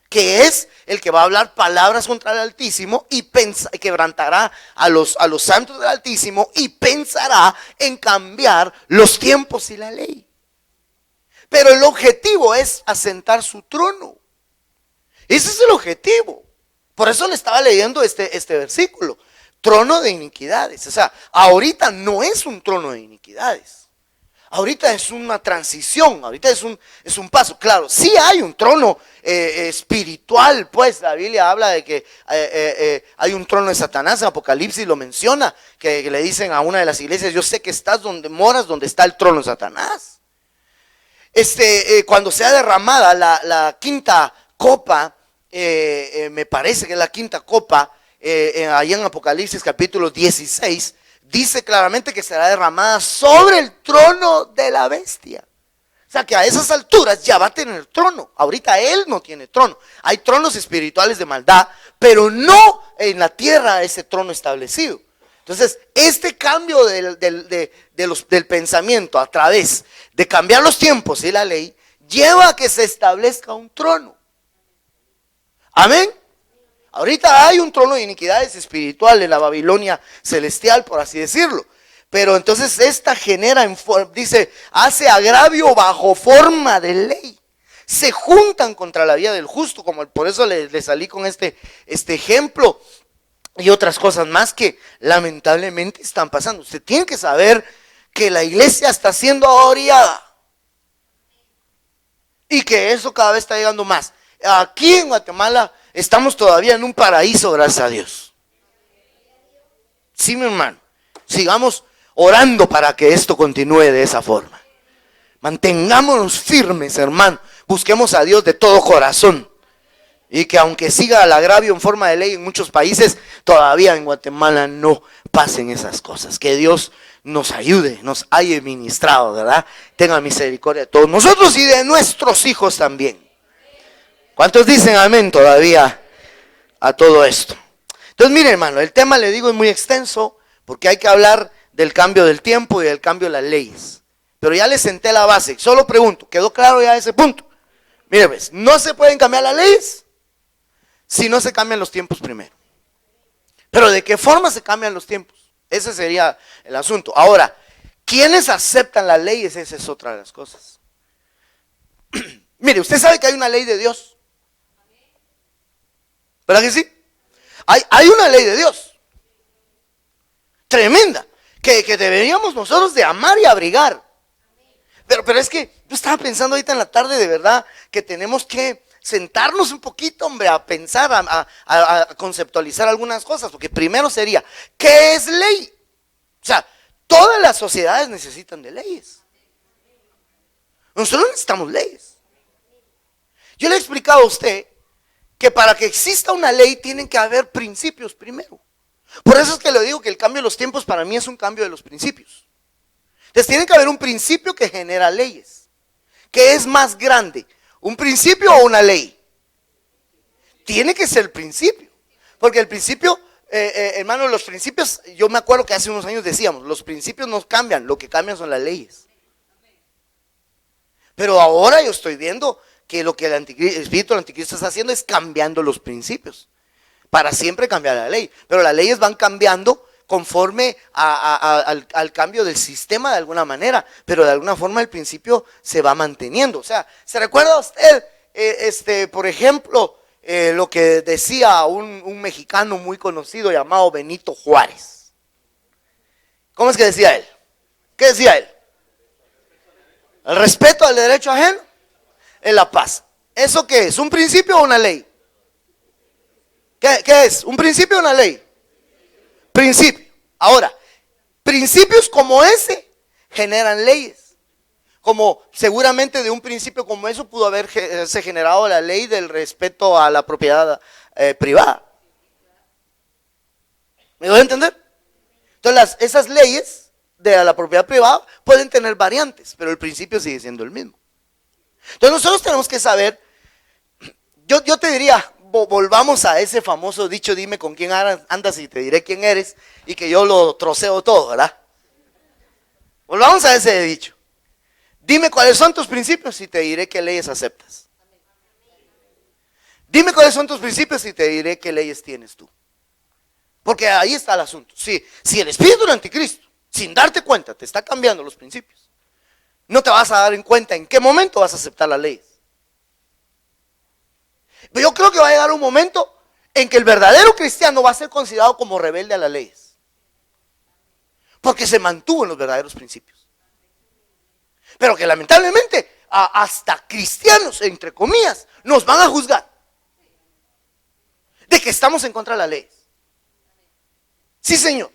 que es el que va a hablar palabras contra el Altísimo y quebrantará a los santos del Altísimo y pensará en cambiar los tiempos y la ley. Pero el objetivo es asentar su trono. Ese es el objetivo. Por eso le estaba leyendo este versículo. Trono de iniquidades. O sea, ahorita no es un trono de iniquidades. Ahorita es una transición, ahorita es un paso. Claro, sí hay un trono espiritual, pues la Biblia habla de que hay un trono de Satanás, en Apocalipsis lo menciona, que le dicen a una de las iglesias, yo sé que estás donde moras, donde está el trono de Satanás. Cuando sea derramada la quinta copa, me parece que es la quinta copa, allá en Apocalipsis capítulo 16, dice claramente que será derramada sobre el trono de la bestia. O sea que a esas alturas ya va a tener trono. Ahorita él no tiene trono. Hay tronos espirituales de maldad, pero no en la tierra ese trono establecido. Entonces, este cambio del pensamiento a través de cambiar los tiempos y la ley, lleva a que se establezca un trono. Amén. Ahorita hay un trono de iniquidades espiritual en la Babilonia celestial, por así decirlo. Pero entonces esta genera, hace agravio bajo forma de ley. Se juntan contra la vida del justo, como por eso le salí con este ejemplo. Y otras cosas más que lamentablemente están pasando. Usted tiene que saber que la iglesia está siendo oreada. Y que eso cada vez está llegando más. Aquí en Guatemala estamos todavía en un paraíso, gracias a Dios. Sí, mi hermano. Sigamos orando para que esto continúe de esa forma. Mantengámonos firmes, hermano. Busquemos a Dios de todo corazón. Y que aunque siga el agravio en forma de ley en muchos países, todavía en Guatemala no pasen esas cosas. Que Dios nos ayude, nos haya ministrado, ¿verdad? Tenga misericordia de todos nosotros y de nuestros hijos también. ¿Cuántos dicen amén todavía a todo esto? Entonces, mire, hermano, el tema, le digo, es muy extenso porque hay que hablar del cambio del tiempo y del cambio de las leyes. Pero ya le senté la base. Solo pregunto, ¿quedó claro ya ese punto? Mire, pues, no se pueden cambiar las leyes si no se cambian los tiempos primero. Pero ¿de qué forma se cambian los tiempos? Ese sería el asunto. Ahora, ¿quiénes aceptan las leyes? Esa es otra de las cosas. Mire, usted sabe que hay una ley de Dios. ¿Verdad que sí? Hay una ley de Dios. Tremenda. Que deberíamos nosotros de amar y abrigar. Pero es que yo estaba pensando ahorita en la tarde, de verdad, que tenemos que sentarnos un poquito, hombre, a pensar, a conceptualizar algunas cosas, porque primero sería, ¿qué es ley? O sea, todas las sociedades necesitan de leyes. Nosotros necesitamos leyes. Yo le he explicado a usted que para que exista una ley tienen que haber principios primero. Por eso es que le digo que el cambio de los tiempos para mí es un cambio de los principios. Entonces tiene que haber un principio que genera leyes. ¿Qué es más grande? ¿Un principio o una ley? Tiene que ser el principio. Porque el principio, hermano, los principios, yo me acuerdo que hace unos años decíamos, los principios no cambian, lo que cambian son las leyes. Pero ahora yo estoy viendo que lo que el espíritu del anticristo está haciendo es cambiando los principios. Para siempre cambiar la ley. Pero las leyes van cambiando conforme al cambio del sistema de alguna manera, pero de alguna forma el principio se va manteniendo. O sea, ¿se recuerda usted, por ejemplo, lo que decía un mexicano muy conocido llamado Benito Juárez? ¿Cómo es que decía él? ¿Qué decía él? El respeto al derecho ajeno es la paz. ¿Eso qué es? ¿Un principio o una ley? ¿Qué es? ¿Un principio o una ley? Principio. Ahora, principios como ese generan leyes. Como seguramente de un principio como eso pudo haberse generado la ley del respeto a la propiedad privada. ¿Me doy a entender? Entonces esas leyes de la propiedad privada pueden tener variantes, pero el principio sigue siendo el mismo. Entonces nosotros tenemos que saber, yo te diría, volvamos a ese famoso dicho, dime con quién andas y te diré quién eres, y que yo lo troceo todo, ¿verdad? Volvamos a ese dicho. Dime cuáles son tus principios y te diré qué leyes aceptas. Dime cuáles son tus principios y te diré qué leyes tienes tú. Porque ahí está el asunto. Si el espíritu del anticristo, sin darte cuenta, te está cambiando los principios, no te vas a dar en cuenta en qué momento vas a aceptar las leyes. Pero yo creo que va a llegar un momento en que el verdadero cristiano va a ser considerado como rebelde a las leyes. Porque se mantuvo en los verdaderos principios. Pero que lamentablemente hasta cristianos, entre comillas, nos van a juzgar de que estamos en contra de las leyes. Sí, Señor.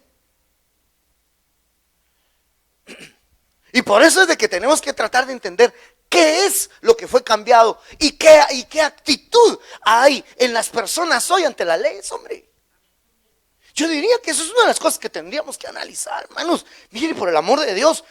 Y por eso es de que tenemos que tratar de entender qué es lo que fue cambiado y qué actitud hay en las personas hoy ante las leyes, hombre. Yo diría que eso es una de las cosas que tendríamos que analizar, hermanos. Mire, por el amor de Dios,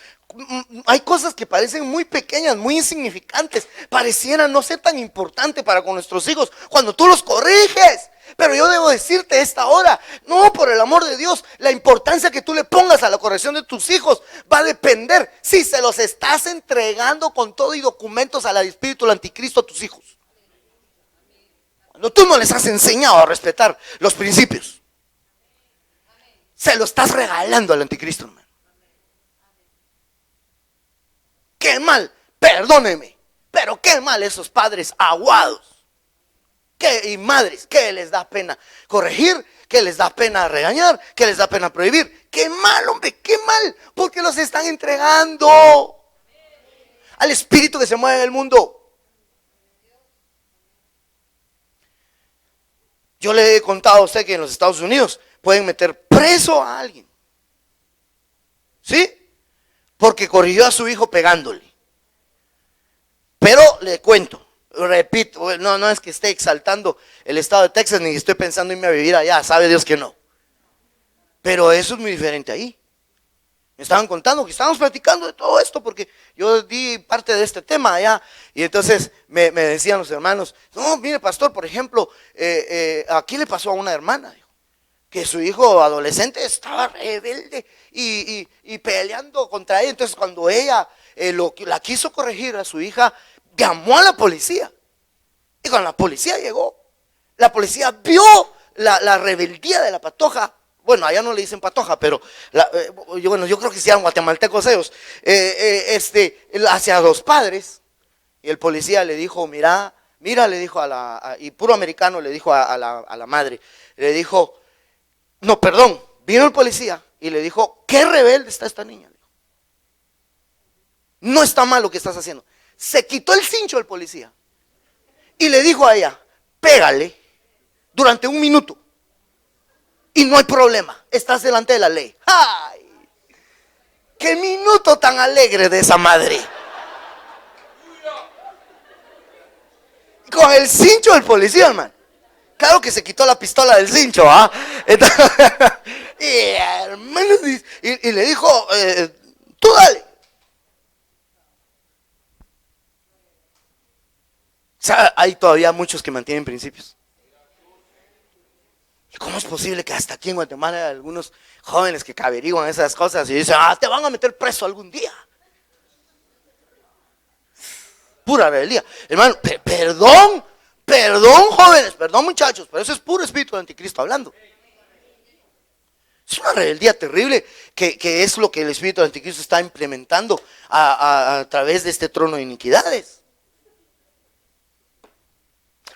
hay cosas que parecen muy pequeñas, muy insignificantes, parecieran no ser tan importantes para con nuestros hijos cuando tú los corriges. Pero yo debo decirte esta hora, no, por el amor de Dios, la importancia que tú le pongas a la corrección de tus hijos va a depender si se los estás entregando con todo y documentos al espíritu del anticristo a tus hijos. Cuando tú no les has enseñado a respetar los principios, se lo estás regalando al anticristo, hermano. Qué mal, perdóneme, pero qué mal esos padres aguados. Y madres, que les da pena corregir, que les da pena regañar, que les da pena prohibir. Qué mal, hombre, qué mal, porque los están entregando al espíritu que se mueve en el mundo. Yo le he contado a usted que en los Estados Unidos pueden meter preso a alguien, ¿sí? Porque corrigió a su hijo pegándole. Pero le cuento, repito, no es que esté exaltando el estado de Texas, ni estoy pensando irme a vivir allá, sabe Dios que no. Pero eso es muy diferente ahí. Me estaban contando que estábamos platicando de todo esto, porque yo di parte de este tema allá, y entonces me decían los hermanos, no, mire pastor, por ejemplo, aquí le pasó a una hermana, dijo, que su hijo adolescente estaba rebelde y peleando contra ella. Entonces cuando ella la quiso corregir a su hija, llamó a la policía. Y cuando la policía llegó, la policía vio la rebeldía de la patoja. Bueno, allá no le dicen patoja, pero yo creo que sean guatemaltecos ellos, hacia los padres. Y el policía le dijo, mira, le dijo y puro americano le dijo a la madre, le dijo, no, perdón, vino el policía y le dijo, qué rebelde está esta niña. No está mal lo que estás haciendo. Se quitó el cincho el policía y le dijo a ella, pégale durante 1 minuto y no hay problema, estás delante de la ley. ¡Ay! ¡Qué minuto tan alegre de esa madre! Con el cincho del policía, hermano. Claro que se quitó la pistola del cincho, ¿ah? Y le dijo, tú dale. O sea, hay todavía muchos que mantienen principios. ¿Y cómo es posible que hasta aquí en Guatemala hay algunos jóvenes que averiguan esas cosas y dicen, te van a meter preso algún día? Pura rebeldía. Hermano, perdón jóvenes, perdón muchachos, pero eso es puro espíritu de anticristo hablando. Es una rebeldía terrible que es lo que el espíritu de anticristo está implementando a través de este trono de iniquidades.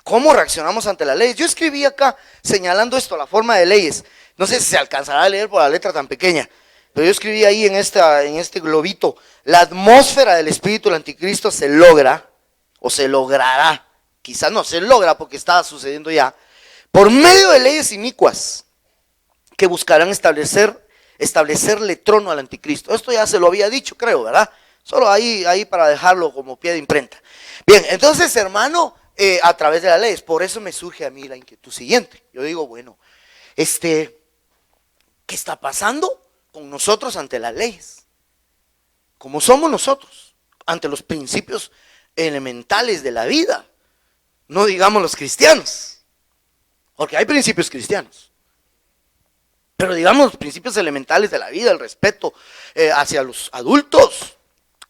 ¿Cómo reaccionamos ante las leyes? Yo escribí acá señalando esto, la forma de leyes. No sé si se alcanzará a leer por la letra tan pequeña, pero yo escribí ahí en este globito, la atmósfera del espíritu del anticristo se logra, o se logrará, quizás no se logra porque está sucediendo ya, por medio de leyes inicuas que buscarán establecerle trono al anticristo. Esto ya se lo había dicho, creo, ¿verdad? Solo ahí para dejarlo como pie de imprenta. Bien, entonces, hermano, a través de las leyes, por eso me surge a mí la inquietud siguiente. Yo digo, bueno, ¿qué está pasando con nosotros ante las leyes? ¿Cómo somos nosotros ante los principios elementales de la vida? No digamos los cristianos, porque hay principios cristianos. Pero digamos los principios elementales de la vida, el respeto hacia los adultos.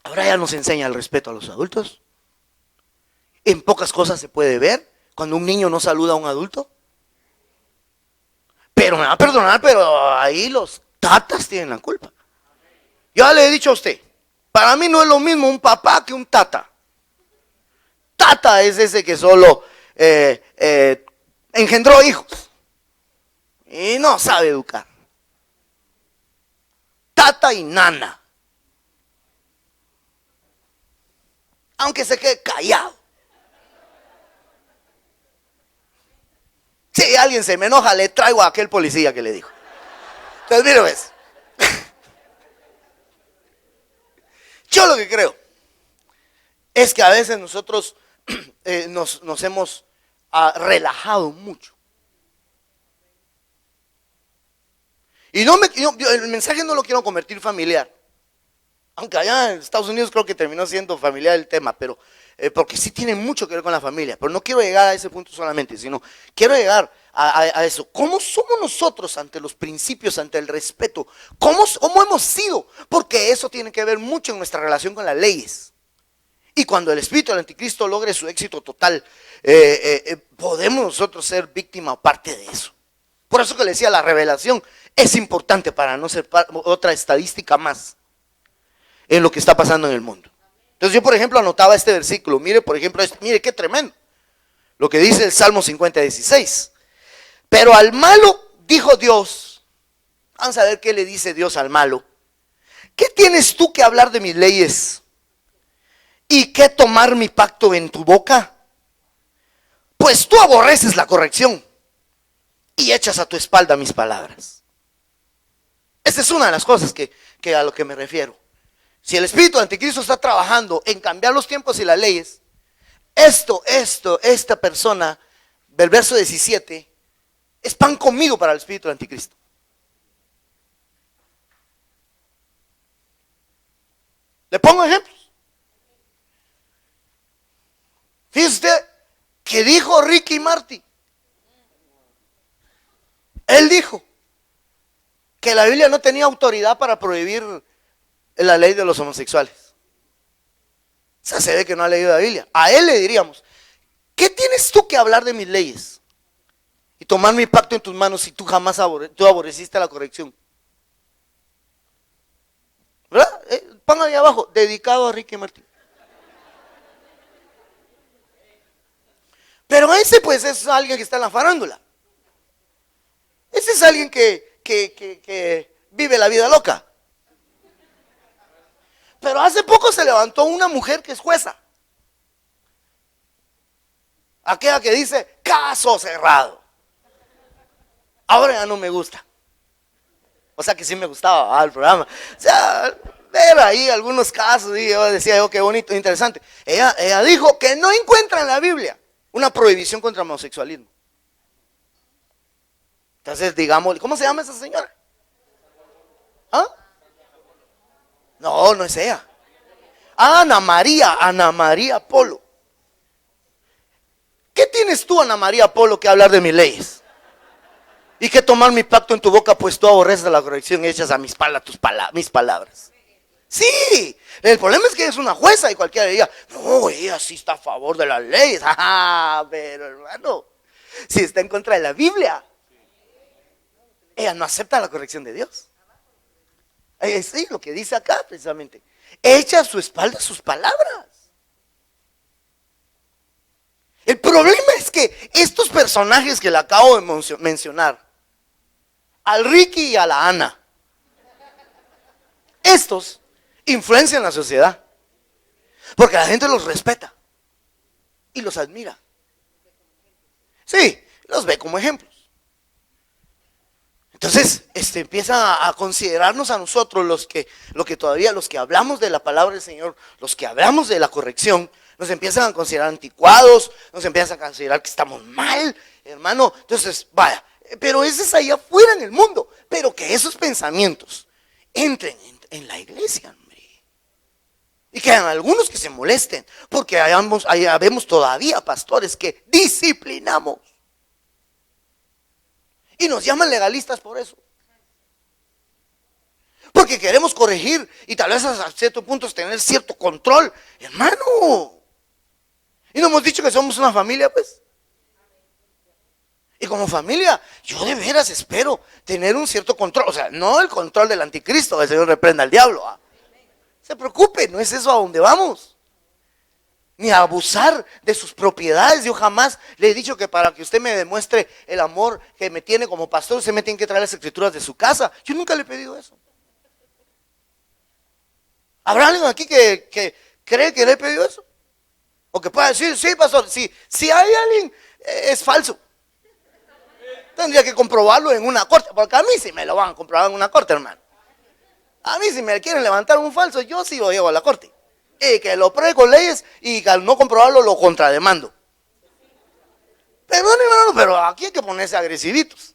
Ahora ya nos enseña el respeto a los adultos. En pocas cosas se puede ver cuando un niño no saluda a un adulto. Pero me va a perdonar, pero ahí los tatas tienen la culpa. Yo ya le he dicho a usted, para mí no es lo mismo un papá que un tata. Tata es ese que solo engendró hijos y no sabe educar. Tata y nana. Aunque se quede callado. Si alguien se me enoja, le traigo a aquel policía que le dijo. Entonces, mire, ves. Yo lo que creo es que a veces nosotros nos hemos relajado mucho. Y el mensaje no lo quiero convertir familiar. Aunque allá en Estados Unidos creo que terminó siendo familiar el tema, pero porque sí tiene mucho que ver con la familia. Pero no quiero llegar a ese punto solamente, sino quiero llegar a eso. ¿Cómo somos nosotros ante los principios, ante el respeto? ¿Cómo hemos sido? Porque eso tiene que ver mucho en nuestra relación con las leyes. Y cuando el espíritu del anticristo logre su éxito total, podemos nosotros ser víctima o parte de eso. Por eso que le decía, la revelación es importante para no ser otra estadística más en lo que está pasando en el mundo. Entonces yo, por ejemplo, anotaba este versículo. Mire, por ejemplo, mire qué tremendo. Lo que dice el Salmo 50:16. Pero al malo dijo Dios. Vamos a ver qué le dice Dios al malo. ¿Qué tienes tú que hablar de mis leyes? ¿Y qué tomar mi pacto en tu boca? Pues tú aborreces la corrección y echas a tu espalda mis palabras. Esta es una de las cosas que a lo que me refiero. Si el espíritu de anticristo está trabajando en cambiar los tiempos y las leyes, esta persona, del verso 17, es pan comido para el espíritu de anticristo. Le pongo ejemplos. Fíjese usted que dijo Ricky Martin. Él dijo que la Biblia no tenía autoridad para prohibir la ley de los homosexuales. O sea, se ve que no ha leído la Biblia. A él le diríamos, ¿qué tienes tú que hablar de mis leyes? Y tomar mi pacto en tus manos si tú jamás aborreciste la corrección. ¿Verdad? Pongan ahí abajo, dedicado a Ricky Martin. Pero ese pues es alguien que está en la farándula. Ese es alguien que vive la vida loca. Pero hace poco se levantó una mujer que es jueza. Aquella que dice, caso cerrado. Ahora ya no me gusta. O sea que sí me gustaba el programa. O sea, ver ahí algunos casos, y yo decía, qué bonito, interesante. Ella dijo que no encuentra en la Biblia una prohibición contra el homosexualismo. Entonces, digamos, ¿cómo se llama esa señora? ¿Ah? No, no es ella. Ana María Polo. ¿Qué tienes tú, Ana María Polo, que hablar de mis leyes? Y que tomar mi pacto en tu boca, pues tú aborreces la corrección y echas a mis palabras. Sí, el problema es que es una jueza y cualquiera diría, no, ella sí está a favor de las leyes. Pero hermano, si está en contra de la Biblia, ella no acepta la corrección de Dios. Sí, lo que dice acá precisamente. Echa a su espalda sus palabras. El problema es que estos personajes que le acabo de mencionar, al Ricky y a la Ana, estos influencian la sociedad. Porque la gente los respeta y los admira. Sí, los ve como ejemplos. Entonces, empieza a considerarnos a nosotros los que hablamos de la palabra del Señor, los que hablamos de la corrección, nos empiezan a considerar anticuados, nos empiezan a considerar que estamos mal, hermano. Entonces, vaya, pero eso es allá afuera en el mundo, pero que esos pensamientos entren en la iglesia, hombre. Y que hayan algunos que se molesten, porque habemos todavía pastores que disciplinamos. Y nos llaman legalistas por eso. Porque queremos corregir y tal vez a ciertos puntos tener cierto control. Hermano. Y nos hemos dicho que somos una familia, pues. Y como familia, yo de veras espero tener un cierto control. O sea, no el control del anticristo, que el Señor reprenda al diablo. Se preocupe, no es eso a donde vamos. Ni a abusar de sus propiedades. Yo jamás le he dicho que para que usted me demuestre el amor que me tiene como pastor, usted me tiene que traer las escrituras de su casa. Yo nunca le he pedido eso. ¿Habrá alguien aquí que cree que le he pedido eso? O que pueda decir, sí, pastor, si hay alguien, es falso. Tendría que comprobarlo en una corte, porque a mí sí me lo van a comprobar en una corte, hermano. A mí si me quieren levantar un falso, yo sí lo llevo a la corte. Y que lo pruebe con leyes y que al no comprobarlo lo contrademando. Perdón, hermano, pero aquí hay que ponerse agresivitos.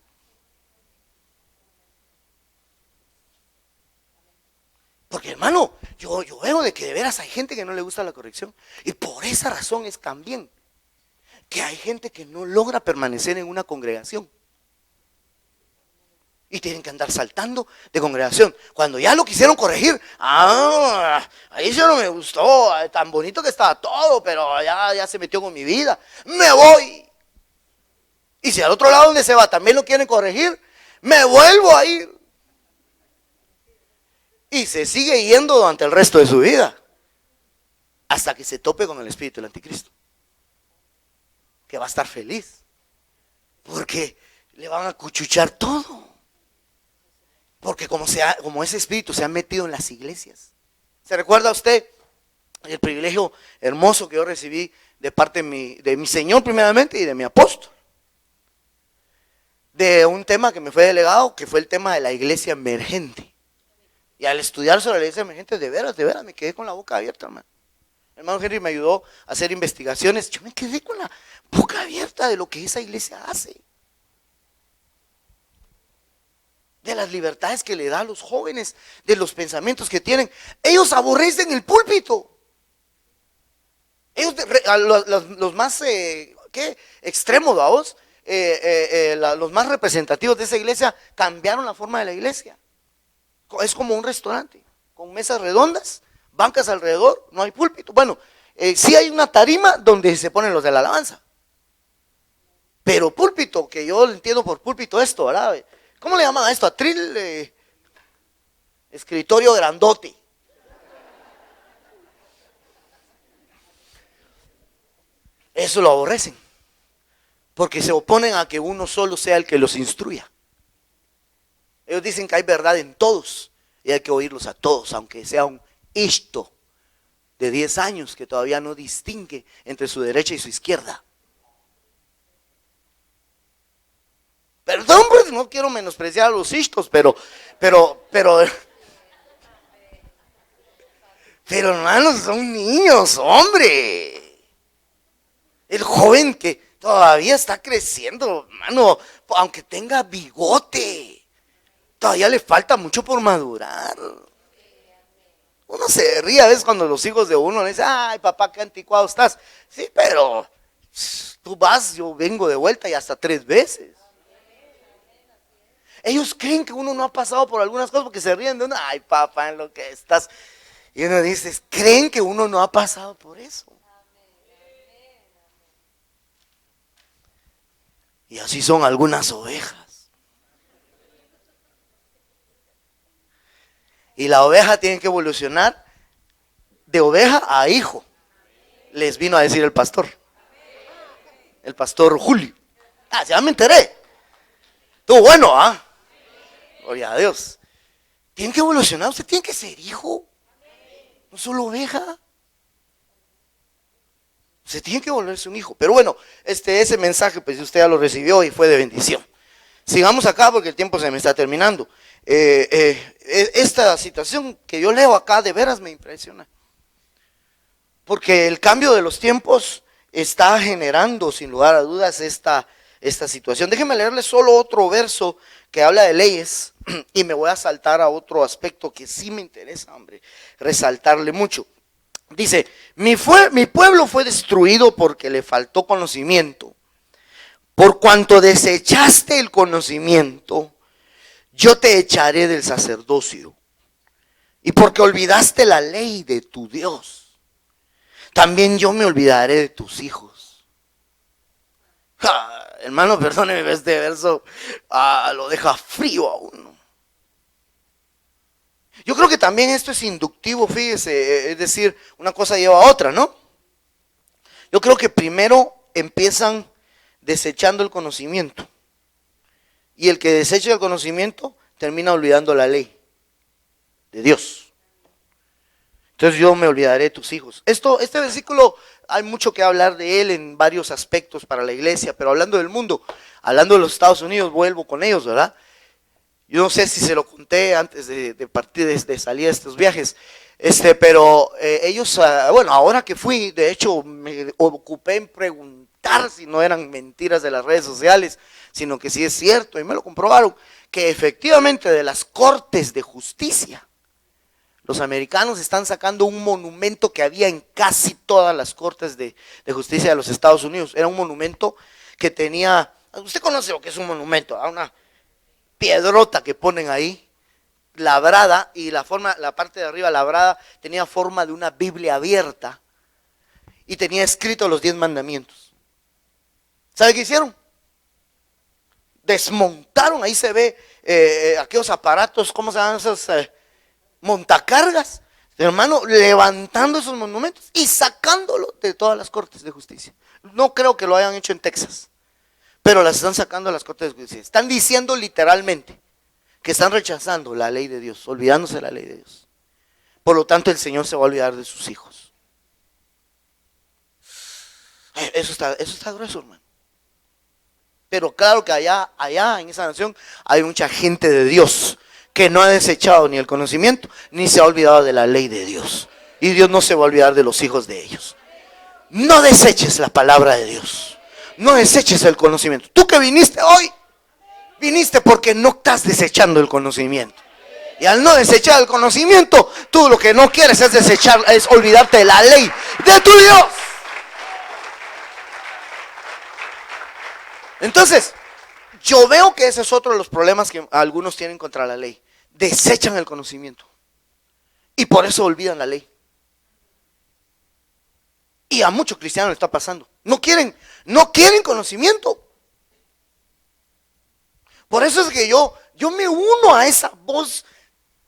Porque, hermano, yo veo de que de veras hay gente que no le gusta la corrección. Y por esa razón es también que hay gente que no logra permanecer en una congregación. Y tienen que andar saltando de congregación. Cuando ya lo quisieron corregir, ahí ya no me gustó, tan bonito que estaba todo, pero ya se metió con mi vida. Me voy. Y si al otro lado donde se va también lo quieren corregir, me vuelvo a ir. Y se sigue yendo durante el resto de su vida. Hasta que se tope con el espíritu del anticristo. Que va a estar feliz. Porque le van a cuchuchar todo. Porque como ese espíritu se ha metido en las iglesias. ¿Se recuerda usted el privilegio hermoso que yo recibí de parte de mi Señor primeramente y de mi apóstol? De un tema que me fue delegado, que fue el tema de la iglesia emergente. Y al estudiar sobre la iglesia emergente, de veras, me quedé con la boca abierta, hermano. El hermano Henry me ayudó a hacer investigaciones. Yo me quedé con la boca abierta de lo que esa iglesia hace. De las libertades que le da a los jóvenes, de los pensamientos que tienen. Ellos aborrecen el púlpito. Ellos, los más extremos, vamos, los más representativos de esa iglesia cambiaron la forma de la iglesia. Es como un restaurante, con mesas redondas, bancas alrededor, no hay púlpito. Bueno, sí hay una tarima donde se ponen los de la alabanza. Pero púlpito, que yo entiendo por púlpito esto, ¿verdad? ¿Cómo le llaman a esto? Atril, escritorio grandote. Eso lo aborrecen. Porque se oponen a que uno solo sea el que los instruya. Ellos dicen que hay verdad en todos y hay que oírlos a todos, aunque sea un isto de 10 años que todavía no distingue entre su derecha y su izquierda. Perdón, pues no quiero menospreciar a los istos, pero hermanos, son niños, hombre. El joven que todavía está creciendo, hermano, aunque tenga bigote, todavía le falta mucho por madurar. Uno se ríe a veces cuando los hijos de uno le dicen, ay papá, qué anticuado estás. Sí, pero tú vas, yo vengo de vuelta y hasta 3 veces. Ellos creen que uno no ha pasado por algunas cosas porque se ríen de uno. Ay papá, en lo que estás. Y uno dice, creen que uno no ha pasado por eso. Y así son algunas ovejas. Y la oveja tiene que evolucionar de oveja a hijo. Les vino a decir el pastor. El pastor Julio. Ya me enteré. Estuvo bueno, ¿ah? Gloria a Dios. Tiene que evolucionar. Usted tiene que ser hijo. No solo oveja. Se tiene que volverse un hijo. Pero bueno, ese mensaje, pues usted ya lo recibió y fue de bendición. Sigamos acá porque el tiempo se me está terminando. Esta situación que yo leo acá de veras me impresiona. Porque el cambio de los tiempos está generando, sin lugar a dudas, esta situación. Déjenme leerles solo otro verso que habla de leyes y me voy a saltar a otro aspecto que sí me interesa, hombre, resaltarle mucho. Dice, mi pueblo fue destruido porque le faltó conocimiento. Por cuanto desechaste el conocimiento, yo te echaré del sacerdocio. Y porque olvidaste la ley de tu Dios, también yo me olvidaré de tus hijos. Hermano, perdóneme, este verso lo deja frío a uno. Yo creo que también esto es inductivo, fíjese, es decir, una cosa lleva a otra, ¿no? Yo creo que primero empiezan desechando el conocimiento. Y el que desecha el conocimiento termina olvidando la ley de Dios. Entonces yo me olvidaré de tus hijos. Este versículo hay mucho que hablar de él en varios aspectos para la iglesia, pero hablando del mundo, hablando de los Estados Unidos, vuelvo con ellos, ¿verdad? Yo no sé si se lo conté antes de partir, de salir a estos viajes, pero ellos, bueno, ahora que fui, de hecho me ocupé en preguntar si no eran mentiras de las redes sociales, sino que sí es cierto, y me lo comprobaron, que efectivamente de las cortes de justicia, los americanos están sacando un monumento que había en casi todas las cortes de justicia de los Estados Unidos. Era un monumento que tenía, usted conoce lo que es un monumento, una piedrota que ponen ahí, labrada, y la parte de arriba labrada tenía forma de una Biblia abierta y tenía escrito los 10 mandamientos. ¿Sabe qué hicieron? Desmontaron, ahí se ve aquellos aparatos, ¿cómo se llaman esos? Montacargas, hermano, levantando esos monumentos y sacándolo de todas las cortes de justicia. No creo que lo hayan hecho en Texas, pero las están sacando de las cortes de justicia. Están diciendo literalmente que están rechazando la ley de Dios, olvidándose de la ley de Dios. Por lo tanto, el Señor se va a olvidar de sus hijos. Eso está grueso, hermano. Pero claro que allá en esa nación hay mucha gente de Dios que no ha desechado ni el conocimiento, ni se ha olvidado de la ley de Dios. Y Dios no se va a olvidar de los hijos de ellos. No deseches la palabra de Dios. No deseches el conocimiento. Tú que viniste hoy, viniste porque no estás desechando el conocimiento. Y al no desechar el conocimiento, tú lo que no quieres es olvidarte de la ley de tu Dios. Entonces, yo veo que ese es otro de los problemas que algunos tienen contra la ley. Desechan el conocimiento. Y por eso olvidan la ley. Y a muchos cristianos le está pasando. No quieren conocimiento. Por eso es que yo me uno a esa voz,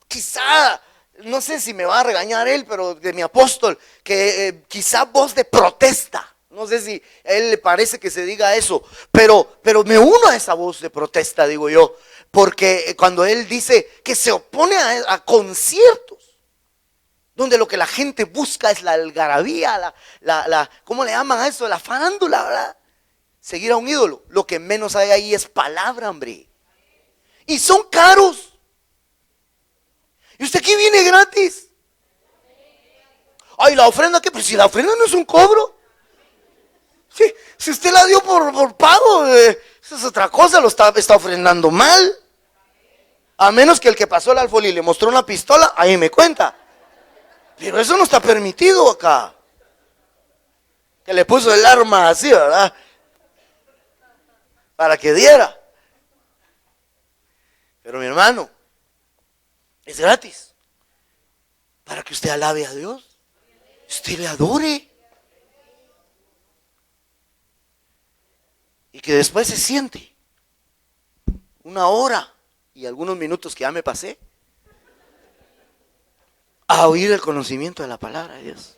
quizá, no sé si me va a regañar él, pero de mi apóstol, que quizá voz de protesta. No sé si a él le parece que se diga eso, pero me uno a esa voz de protesta, digo yo, porque cuando él dice que se opone a conciertos, donde lo que la gente busca es la algarabía, ¿cómo le llaman a eso? La farándula, ¿verdad? Seguir a un ídolo, lo que menos hay ahí es palabra, hombre, y son caros, y usted aquí viene gratis. Ay, la ofrenda, ¿qué? Pero si la ofrenda no es un cobro. Sí, si usted la dio por pago, eso es otra cosa, lo está ofrendando mal. A menos que el que pasó el alfolí le mostró una pistola, ahí me cuenta. Pero eso no está permitido acá. Que le puso el arma así, ¿verdad? Para que diera. Pero mi hermano, es gratis. Para que usted alabe a Dios. Usted le adore. Y que después se siente una hora y algunos minutos que ya me pasé a oír el conocimiento de la palabra de Dios.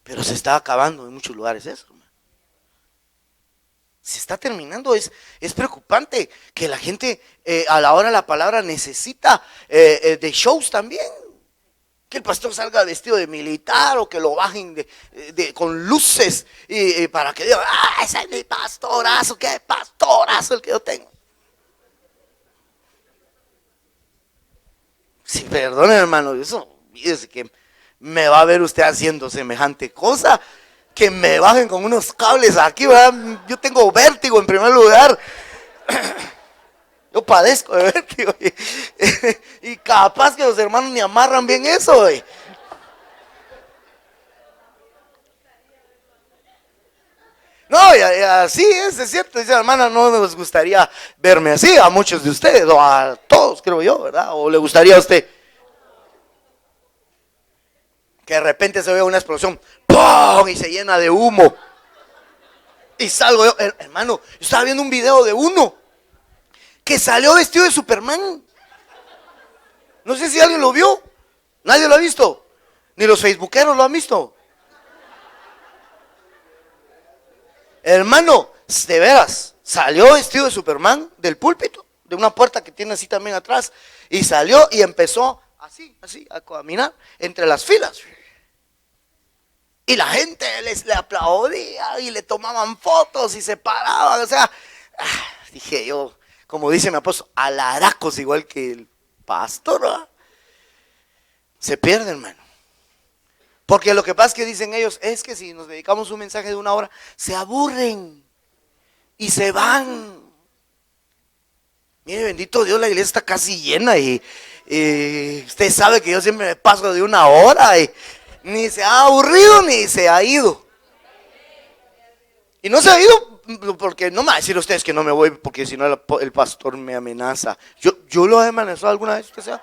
Pero se está acabando en muchos lugares eso, hermano. Se está terminando, es preocupante que la gente a la hora de la palabra necesita de shows también. que el pastor salga vestido de militar o que lo bajen con luces y para que digan, ese es mi pastorazo, qué pastorazo el que yo tengo. Sí, perdone, hermano, eso, fíjese que me va a ver usted haciendo semejante cosa, que me bajen con unos cables aquí, ¿verdad? Yo tengo vértigo en primer lugar. Yo padezco de vértigo y capaz que los hermanos ni amarran bien eso. No, y así es cierto. Dice la hermana, no nos gustaría verme así a muchos de ustedes, o a todos, creo yo, ¿verdad? O le gustaría a usted que de repente se vea una explosión, ¡pum! Y se llena de humo. Y salgo yo, hermano, yo estaba viendo un video de uno que salió vestido de Superman. No sé si alguien lo vio. Nadie lo ha visto. Ni los facebookeros lo han visto. Hermano, de veras, salió vestido de Superman del púlpito, de una puerta que tiene así también atrás, y salió y empezó así, a caminar entre las filas. Y la gente le aplaudía y le tomaban fotos y se paraban. O sea, dije yo, como dice mi apóstol, alaracos igual que el pastor, ¿verdad? Se pierden, hermano. Porque lo que pasa es que dicen ellos, es que si nos dedicamos un mensaje de 1 hora, se aburren y se van. Mire, bendito Dios, la iglesia está casi llena y usted sabe que yo siempre me paso de 1 hora y ni se ha aburrido ni se ha ido. Y no se ha ido porque no me va a decir ustedes que no me voy porque si no el pastor me amenaza. Yo lo he amenazado alguna vez, usted sabe.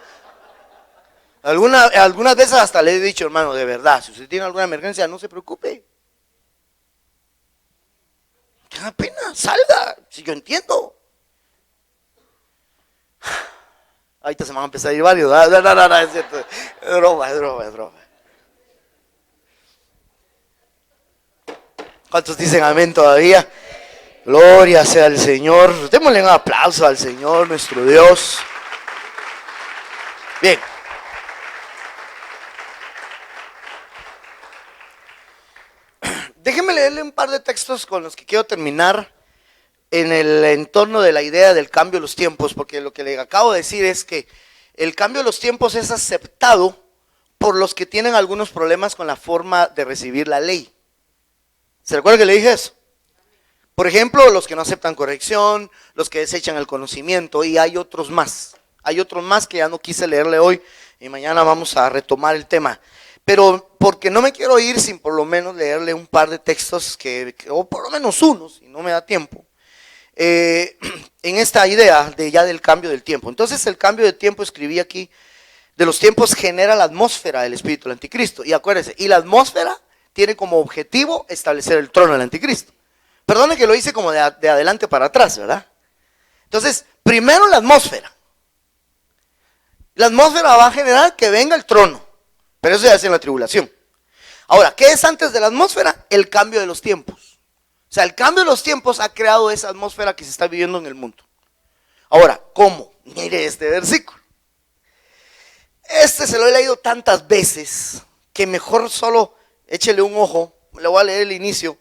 Algunas veces hasta le he dicho, hermano, de verdad, si usted tiene alguna emergencia, no se preocupe. Tenga pena, salga, si yo entiendo. Ahorita se me van a empezar a ir varios. No, es cierto. Es broma. ¿Cuántos dicen amén todavía? Gloria sea al Señor. Démosle un aplauso al Señor, nuestro Dios. Bien. Déjenme leerle un par de textos con los que quiero terminar en el entorno de la idea del cambio de los tiempos, porque lo que le acabo de decir es que el cambio de los tiempos es aceptado por los que tienen algunos problemas con la forma de recibir la ley. ¿Se recuerda que le dije eso? Por ejemplo, los que no aceptan corrección, los que desechan el conocimiento, y hay otros más. Hay otros más que ya no quise leerle hoy y mañana vamos a retomar el tema. Pero porque no me quiero ir sin por lo menos leerle un par de textos o por lo menos uno, si no me da tiempo, en esta idea ya del cambio del tiempo. Entonces el cambio de tiempo, escribí aquí, de los tiempos genera la atmósfera del espíritu del anticristo. Y acuérdense, y la atmósfera tiene como objetivo establecer el trono del anticristo. Perdone que lo hice como de adelante para atrás, ¿verdad? Entonces, primero la atmósfera. La atmósfera va a generar que venga el trono. Pero eso ya es en la tribulación. Ahora, ¿qué es antes de la atmósfera? El cambio de los tiempos. O sea, el cambio de los tiempos ha creado esa atmósfera que se está viviendo en el mundo. Ahora, ¿cómo? Mire este versículo. Este se lo he leído tantas veces que mejor solo échele un ojo. Le voy a leer el inicio.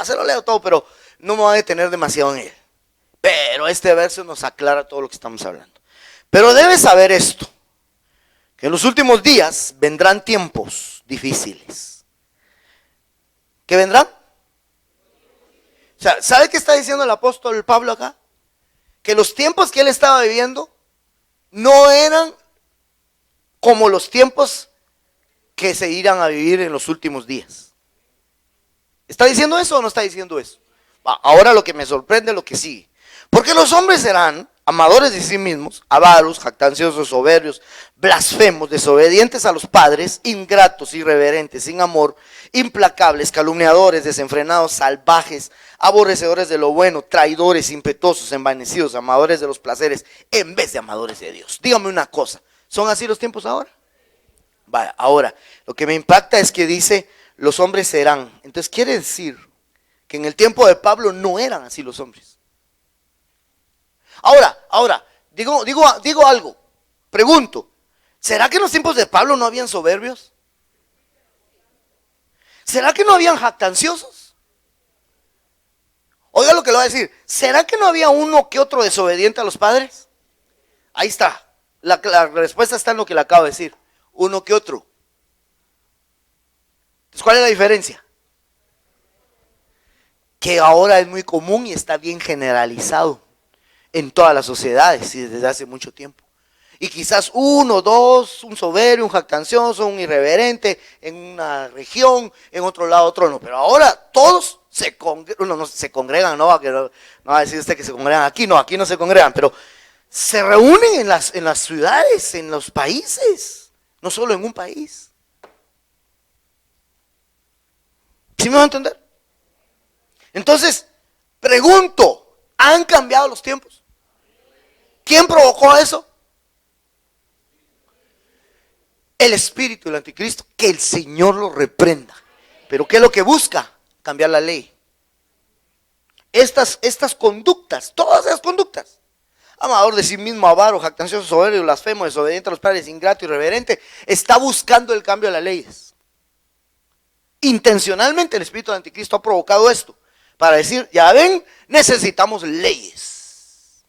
Se lo leo todo, pero no me voy a detener demasiado en él. Pero este verso nos aclara todo lo que estamos hablando. Pero debes saber esto, que en los últimos días vendrán tiempos difíciles. ¿Qué vendrán? O sea, ¿sabe qué está diciendo el apóstol Pablo acá? Que los tiempos que él estaba viviendo no eran como los tiempos que se irán a vivir en los últimos días. ¿Está diciendo eso o no está diciendo eso? Ahora lo que me sorprende es lo que sigue. Porque los hombres serán amadores de sí mismos, avaros, jactanciosos, soberbios, blasfemos, desobedientes a los padres, ingratos, irreverentes, sin amor, implacables, calumniadores, desenfrenados, salvajes, aborrecedores de lo bueno, traidores, impetuosos, envanecidos, amadores de los placeres, en vez de amadores de Dios. Dígame una cosa, ¿son así los tiempos ahora? Vaya, ahora, lo que me impacta es que dice, los hombres serán. Entonces quiere decir que en el tiempo de Pablo no eran así los hombres. Ahora, digo algo, pregunto, ¿Será que en los tiempos de Pablo no habían soberbios? ¿Será que no habían jactanciosos? Oiga lo que le voy a decir. ¿Será que no había uno que otro desobediente a los padres? Ahí está. La respuesta está en lo que le acabo de decir. Uno que otro. Entonces, ¿cuál es la diferencia? Que ahora es muy común y está bien generalizado en todas las sociedades y desde hace mucho tiempo. Y quizás uno, dos, un soberbio, un jactancioso, un irreverente en una región, en otro lado otro no. Pero ahora todos se congregan, no va a decir usted que se congregan aquí no se congregan, pero se reúnen en las ciudades, en los países, no solo en un país. ¿Sí me va a entender? Entonces, pregunto, ¿han cambiado los tiempos? ¿Quién provocó eso? El espíritu del anticristo, que el Señor lo reprenda. Pero ¿qué es lo que busca? Cambiar la ley. Estas conductas, todas esas conductas, amador de sí mismo, avaro, jactancioso, soberbio, blasfemo, desobediente a los padres, ingrato, irreverente, está buscando el cambio de las leyes. Intencionalmente el espíritu del anticristo ha provocado esto, para decir, ya ven, necesitamos leyes.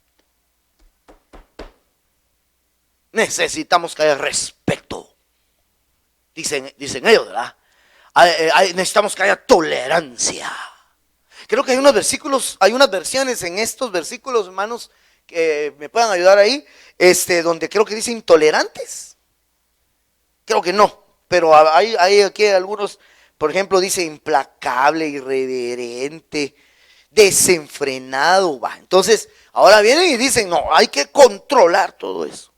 Necesitamos que haya respeto. Dicen ellos, ¿verdad? Necesitamos que haya tolerancia. Creo que hay unos versículos, hay unas versiones en estos versículos, hermanos, que me puedan ayudar ahí, donde creo que dice intolerantes. Creo que no, pero hay aquí algunos, por ejemplo, dice implacable, irreverente, desenfrenado. Va. Entonces, ahora vienen y dicen, no, hay que controlar todo eso.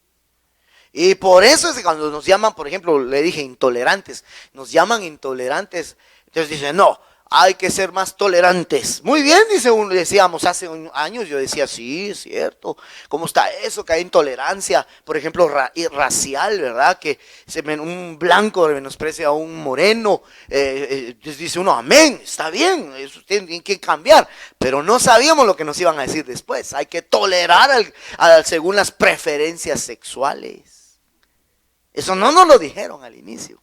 Y por eso es que cuando nos llaman, por ejemplo, le dije intolerantes, nos llaman intolerantes, entonces dicen, no, hay que ser más tolerantes. Muy bien, decíamos hace años, yo decía, sí, es cierto, ¿cómo está eso? Que hay intolerancia, por ejemplo, racial, ¿verdad? Que un blanco menosprecia a un moreno, dice uno, amén, está bien, eso tiene que cambiar, pero no sabíamos lo que nos iban a decir después, hay que tolerar según las preferencias sexuales. Eso no nos lo dijeron al inicio.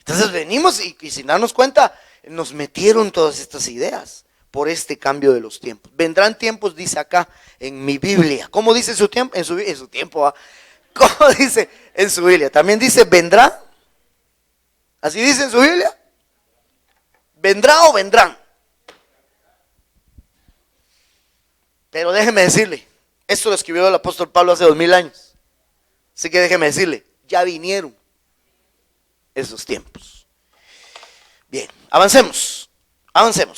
Entonces venimos y sin darnos cuenta nos metieron todas estas ideas por este cambio de los tiempos. Vendrán tiempos, dice acá en mi Biblia. ¿Cómo dice su tiempo? En su tiempo. ¿Ah? ¿Cómo dice en su Biblia? También dice vendrá. ¿Así dice en su Biblia? ¿Vendrá o vendrán? Pero déjeme decirle, esto lo escribió el apóstol Pablo hace 2000 años. Así que déjeme decirle, ya vinieron esos tiempos. Bien, avancemos.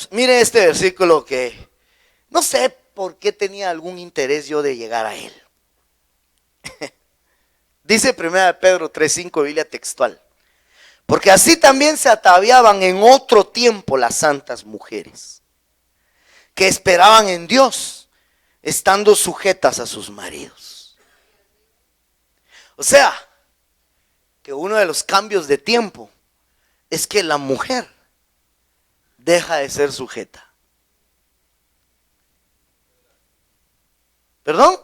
Mire este versículo que no sé por qué tenía algún interés yo de llegar a él. Dice 1 Pedro 3:5, Biblia textual. Porque así también se ataviaban en otro tiempo las santas mujeres, que esperaban en Dios, estando sujetas a sus maridos. O sea, que uno de los cambios de tiempo es que la mujer deja de ser sujeta. ¿Perdón?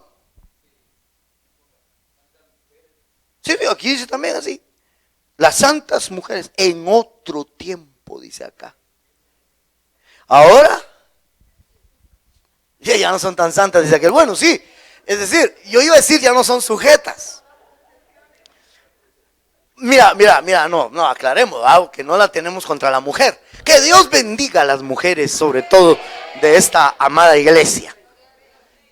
Sí, aquí dice también así. Las santas mujeres en otro tiempo, dice acá. Ahora, ya no son tan santas, dice aquel. Bueno, sí. Es decir, yo iba a decir ya no son sujetas. Mira, no, aclaremos, que no la tenemos contra la mujer. Que Dios bendiga a las mujeres, sobre todo de esta amada iglesia.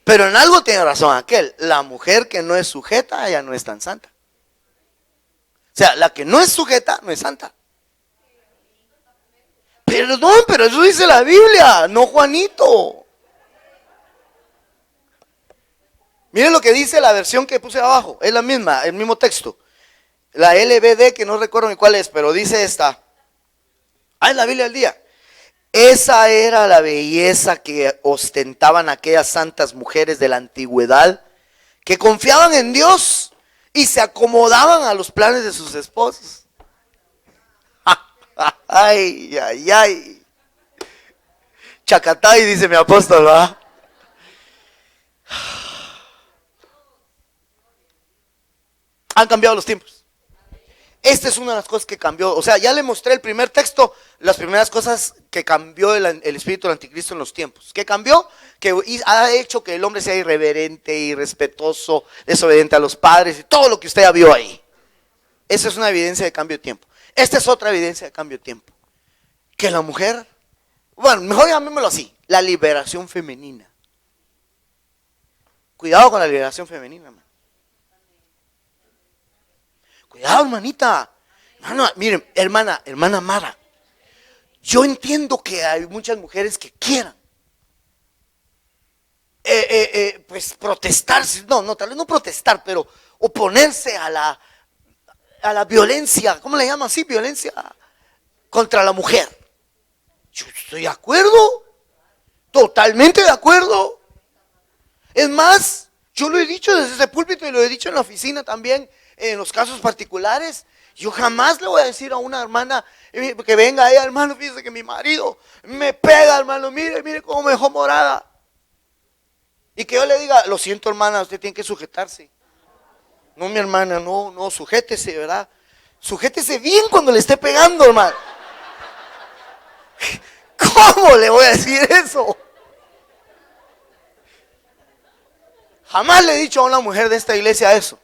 Pero en algo tiene razón aquel, la mujer que no es sujeta, ella no es tan santa. O sea, la que no es sujeta, no es santa. Perdón, pero eso dice la Biblia, no Juanito. Miren lo que dice la versión que puse abajo, es la misma, el mismo texto. La LBD, que no recuerdo ni cuál es, pero dice esta. Es la Biblia del día. Esa era la belleza que ostentaban aquellas santas mujeres de la antigüedad, que confiaban en Dios y se acomodaban a los planes de sus esposos. Ay, ay, ay. Chacatay, dice mi apóstol, ¿va? Han cambiado los tiempos. Esta es una de las cosas que cambió. O sea, ya le mostré el primer texto, las primeras cosas que cambió el espíritu del anticristo en los tiempos. ¿Qué cambió? Que ha hecho que el hombre sea irreverente, irrespetuoso, desobediente a los padres y todo lo que usted ya vio ahí. Esa es una evidencia de cambio de tiempo. Esta es otra evidencia de cambio de tiempo. Que la mujer, bueno, mejor llamémoslo así, la liberación femenina. Cuidado con la liberación femenina, man. Cuidado, hermanita. Hermana, miren, hermana amada. Yo entiendo que hay muchas mujeres que quieran pues protestarse, tal vez no protestar, pero oponerse a la violencia, ¿cómo le llaman así? Violencia contra la mujer. Yo estoy de acuerdo, totalmente de acuerdo. Es más, yo lo he dicho desde ese púlpito y lo he dicho en la oficina también, en los casos particulares. Yo jamás le voy a decir a una hermana que venga ella, hermano, fíjese que mi marido me pega, hermano, mire cómo me dejó morada. Y que yo le diga, lo siento, hermana, usted tiene que sujetarse. No, mi hermana, no, sujétese, ¿verdad? Sujétese bien cuando le esté pegando, hermano. ¿Cómo le voy a decir eso? Jamás le he dicho a una mujer de esta iglesia eso.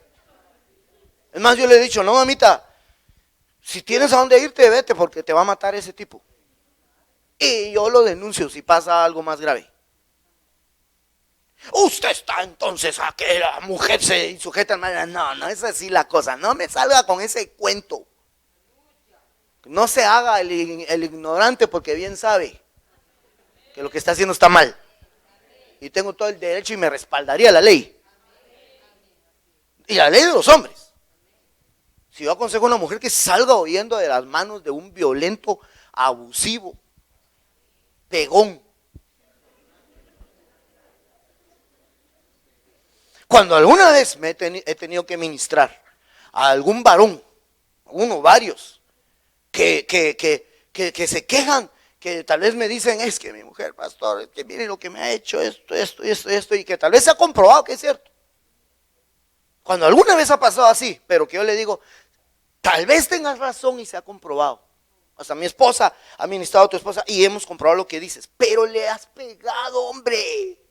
Es más, yo le he dicho, no, mamita, si tienes a dónde irte, vete porque te va a matar ese tipo. Y yo lo denuncio si pasa algo más grave. Usted está entonces a que la mujer se sujeta al marido. No es así la cosa. No me salga con ese cuento. No se haga el ignorante porque bien sabe que lo que está haciendo está mal. Y tengo todo el derecho y me respaldaría la ley. Y la ley de los hombres. Si yo aconsejo a una mujer que salga huyendo de las manos de un violento, abusivo, pegón. Cuando alguna vez he tenido que ministrar a algún varón, uno, varios, que se quejan, que tal vez me dicen, es que mi mujer, pastor, es que mire lo que me ha hecho, esto, y que tal vez se ha comprobado que es cierto. Cuando alguna vez ha pasado así, pero que yo le digo, tal vez tengas razón y se ha comprobado. Hasta mi esposa ha ministrado a tu esposa y hemos comprobado lo que dices, pero le has pegado, hombre.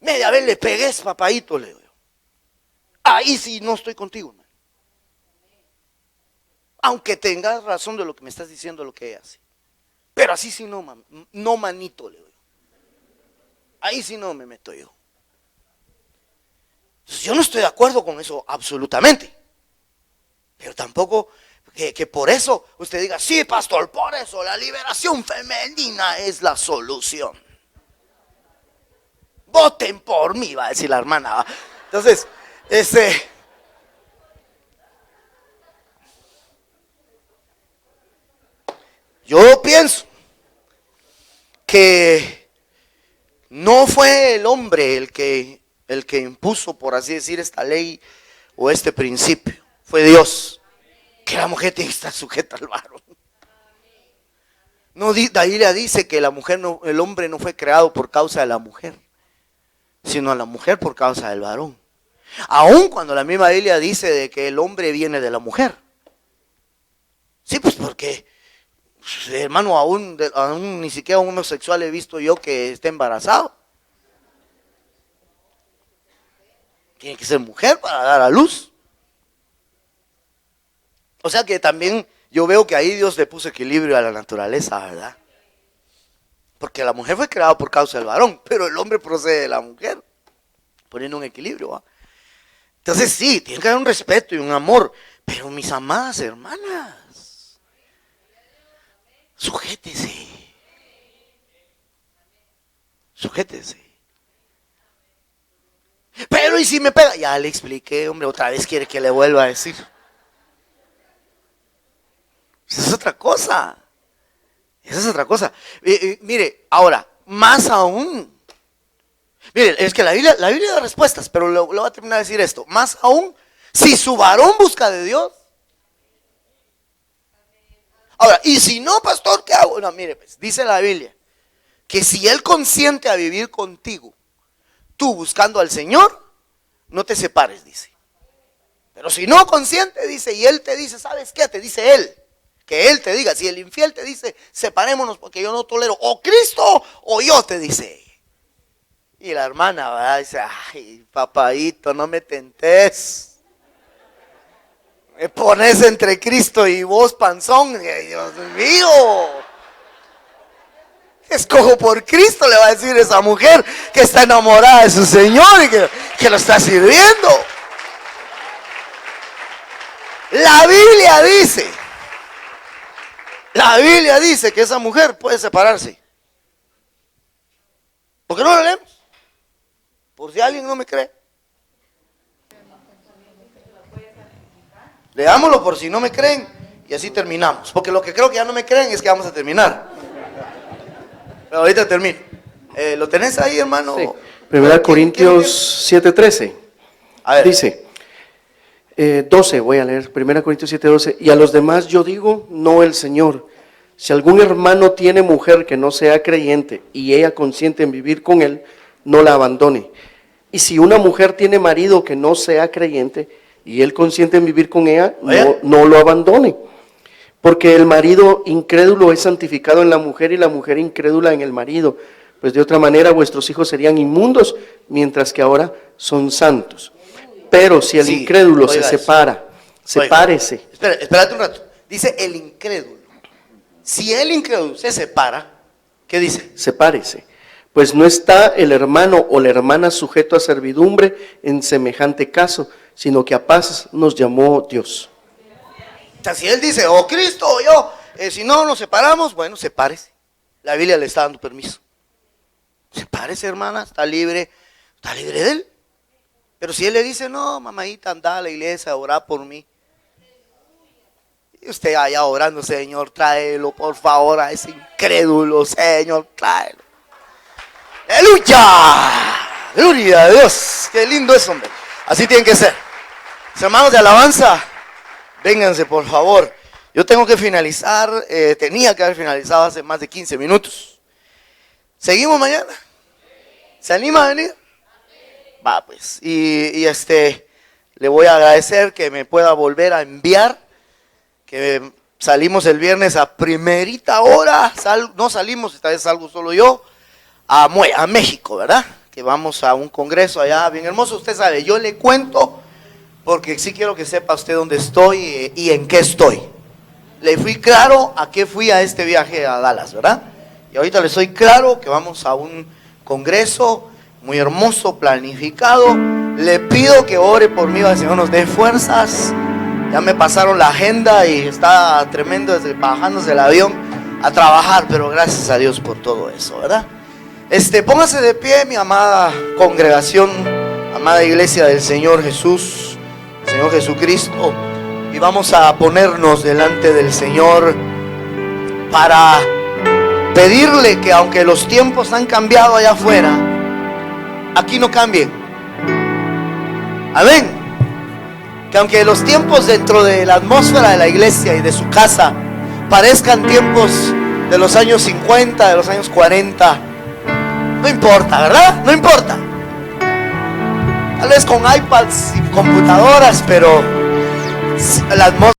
Media vez le pegues, papadito, le digo yo. Ahí sí no estoy contigo, man. Aunque tengas razón de lo que me estás diciendo, lo que ella hace. Pero así sí no, man. No, manito, le digo yo. Ahí sí no me meto yo. Entonces, yo no estoy de acuerdo con eso absolutamente. Pero tampoco que por eso usted diga, sí, pastor, por eso la liberación femenina es la solución. Voten por mí, va a decir la hermana. Entonces, yo pienso que no fue el hombre el que impuso, por así decir, esta ley o este principio. Fue Dios. Que la mujer tiene que estar sujeta al varón. No, la Biblia dice que el hombre no fue creado por causa de la mujer, sino a la mujer por causa del varón. Aun cuando la misma Biblia dice de que el hombre viene de la mujer. Sí, pues porque, hermano, aún ni siquiera un homosexual he visto yo que esté embarazado. Tiene que ser mujer para dar a luz. O sea que también yo veo que ahí Dios le puso equilibrio a la naturaleza, ¿verdad? Porque la mujer fue creada por causa del varón, pero el hombre procede de la mujer, poniendo un equilibrio, ¿va? Entonces sí, tiene que haber un respeto y un amor, pero mis amadas hermanas, sujétese. Pero ¿y si me pega? Ya le expliqué, hombre, otra vez quiere que le vuelva a decir. Esa es otra cosa. Mire, ahora, más aún. Mire, es que la Biblia da respuestas, pero lo voy a terminar de decir esto. Más aún, si su varón busca de Dios. Ahora, y si no, pastor, ¿qué hago? No, mire, pues, dice la Biblia, que si Él consiente a vivir contigo, tú buscando al Señor, no te separes, dice. Pero si no consciente, dice, y él te dice, ¿sabes qué? Te dice él, que él te diga. Si el infiel te dice, separémonos porque yo no tolero o Cristo o yo, te dice. Y la hermana, ¿verdad? Dice, ay, papadito, no me tentes. Me pones entre Cristo y vos, panzón. Ay, Dios mío. Escojo por Cristo, le va a decir esa mujer que está enamorada de su Señor y que lo está sirviendo. La Biblia dice que esa mujer puede separarse. ¿Por qué no lo leemos? Por si alguien no me cree. Leámoslo por si no me creen y así terminamos. Porque lo que creo que ya no me creen es que vamos a terminar. Pero ahorita termino. ¿Lo tenés ahí, hermano? Sí. 1 Corintios 7:13. A ver. Dice, 12, voy a leer, 1 Corintios 7:12. Y a los demás yo digo, no el Señor. Si algún hermano tiene mujer que no sea creyente y ella consiente en vivir con él, no la abandone. Y si una mujer tiene marido que no sea creyente y él consiente en vivir con ella, no lo abandone. Porque el marido incrédulo es santificado en la mujer y la mujer incrédula en el marido. Pues de otra manera vuestros hijos serían inmundos, mientras que ahora son santos. Pero si el incrédulo se separa, sepárese. Espérate un rato. Dice el incrédulo. Si el incrédulo se separa, ¿qué dice? Sepárese. Pues no está el hermano o la hermana sujeto a servidumbre en semejante caso, sino que a paz nos llamó Dios. O sea, si él dice, oh Cristo o yo, si no nos separamos, bueno, sepárese. La Biblia le está dando permiso. Sepárese, hermana, está libre de él. Pero si él le dice, no, mamadita, anda a la iglesia, orá por mí. Y usted allá orando, Señor, tráelo, por favor, a ese incrédulo, Señor, tráelo. ¡Aleluya! ¡Gloria a Dios! ¡Qué lindo es, hombre! Así tienen que ser. Mis hermanos de alabanza, vénganse, por favor. Yo tengo que finalizar, tenía que haber finalizado hace más de 15 minutos. ¿Seguimos mañana? ¿Se anima a venir? Va, pues. Y le voy a agradecer que me pueda volver a enviar. Que salimos el viernes a primerita hora, no salimos, esta vez salgo solo yo, a México, ¿verdad? Que vamos a un congreso allá bien hermoso. Usted sabe, yo le cuento porque sí quiero que sepa usted dónde estoy y en qué estoy. Le fui claro a qué fui a este viaje a Dallas, ¿verdad? Y ahorita le soy claro que vamos a un congreso muy hermoso, planificado. Le pido que ore por mí, para que el Señor nos dé fuerzas. Ya me pasaron la agenda y está tremendo desde bajándose del avión a trabajar, pero gracias a Dios por todo eso, ¿verdad? Póngase de pie, mi amada congregación, amada iglesia del Señor Jesús, Señor Jesucristo, y vamos a ponernos delante del Señor para pedirle que aunque los tiempos han cambiado allá afuera, aquí no cambien. Amén. Que aunque los tiempos dentro de la atmósfera de la iglesia y de su casa parezcan tiempos de los años 50, de los años 40, no importa, ¿verdad? No importa. Tal vez con iPads y computadoras, pero la atmósfera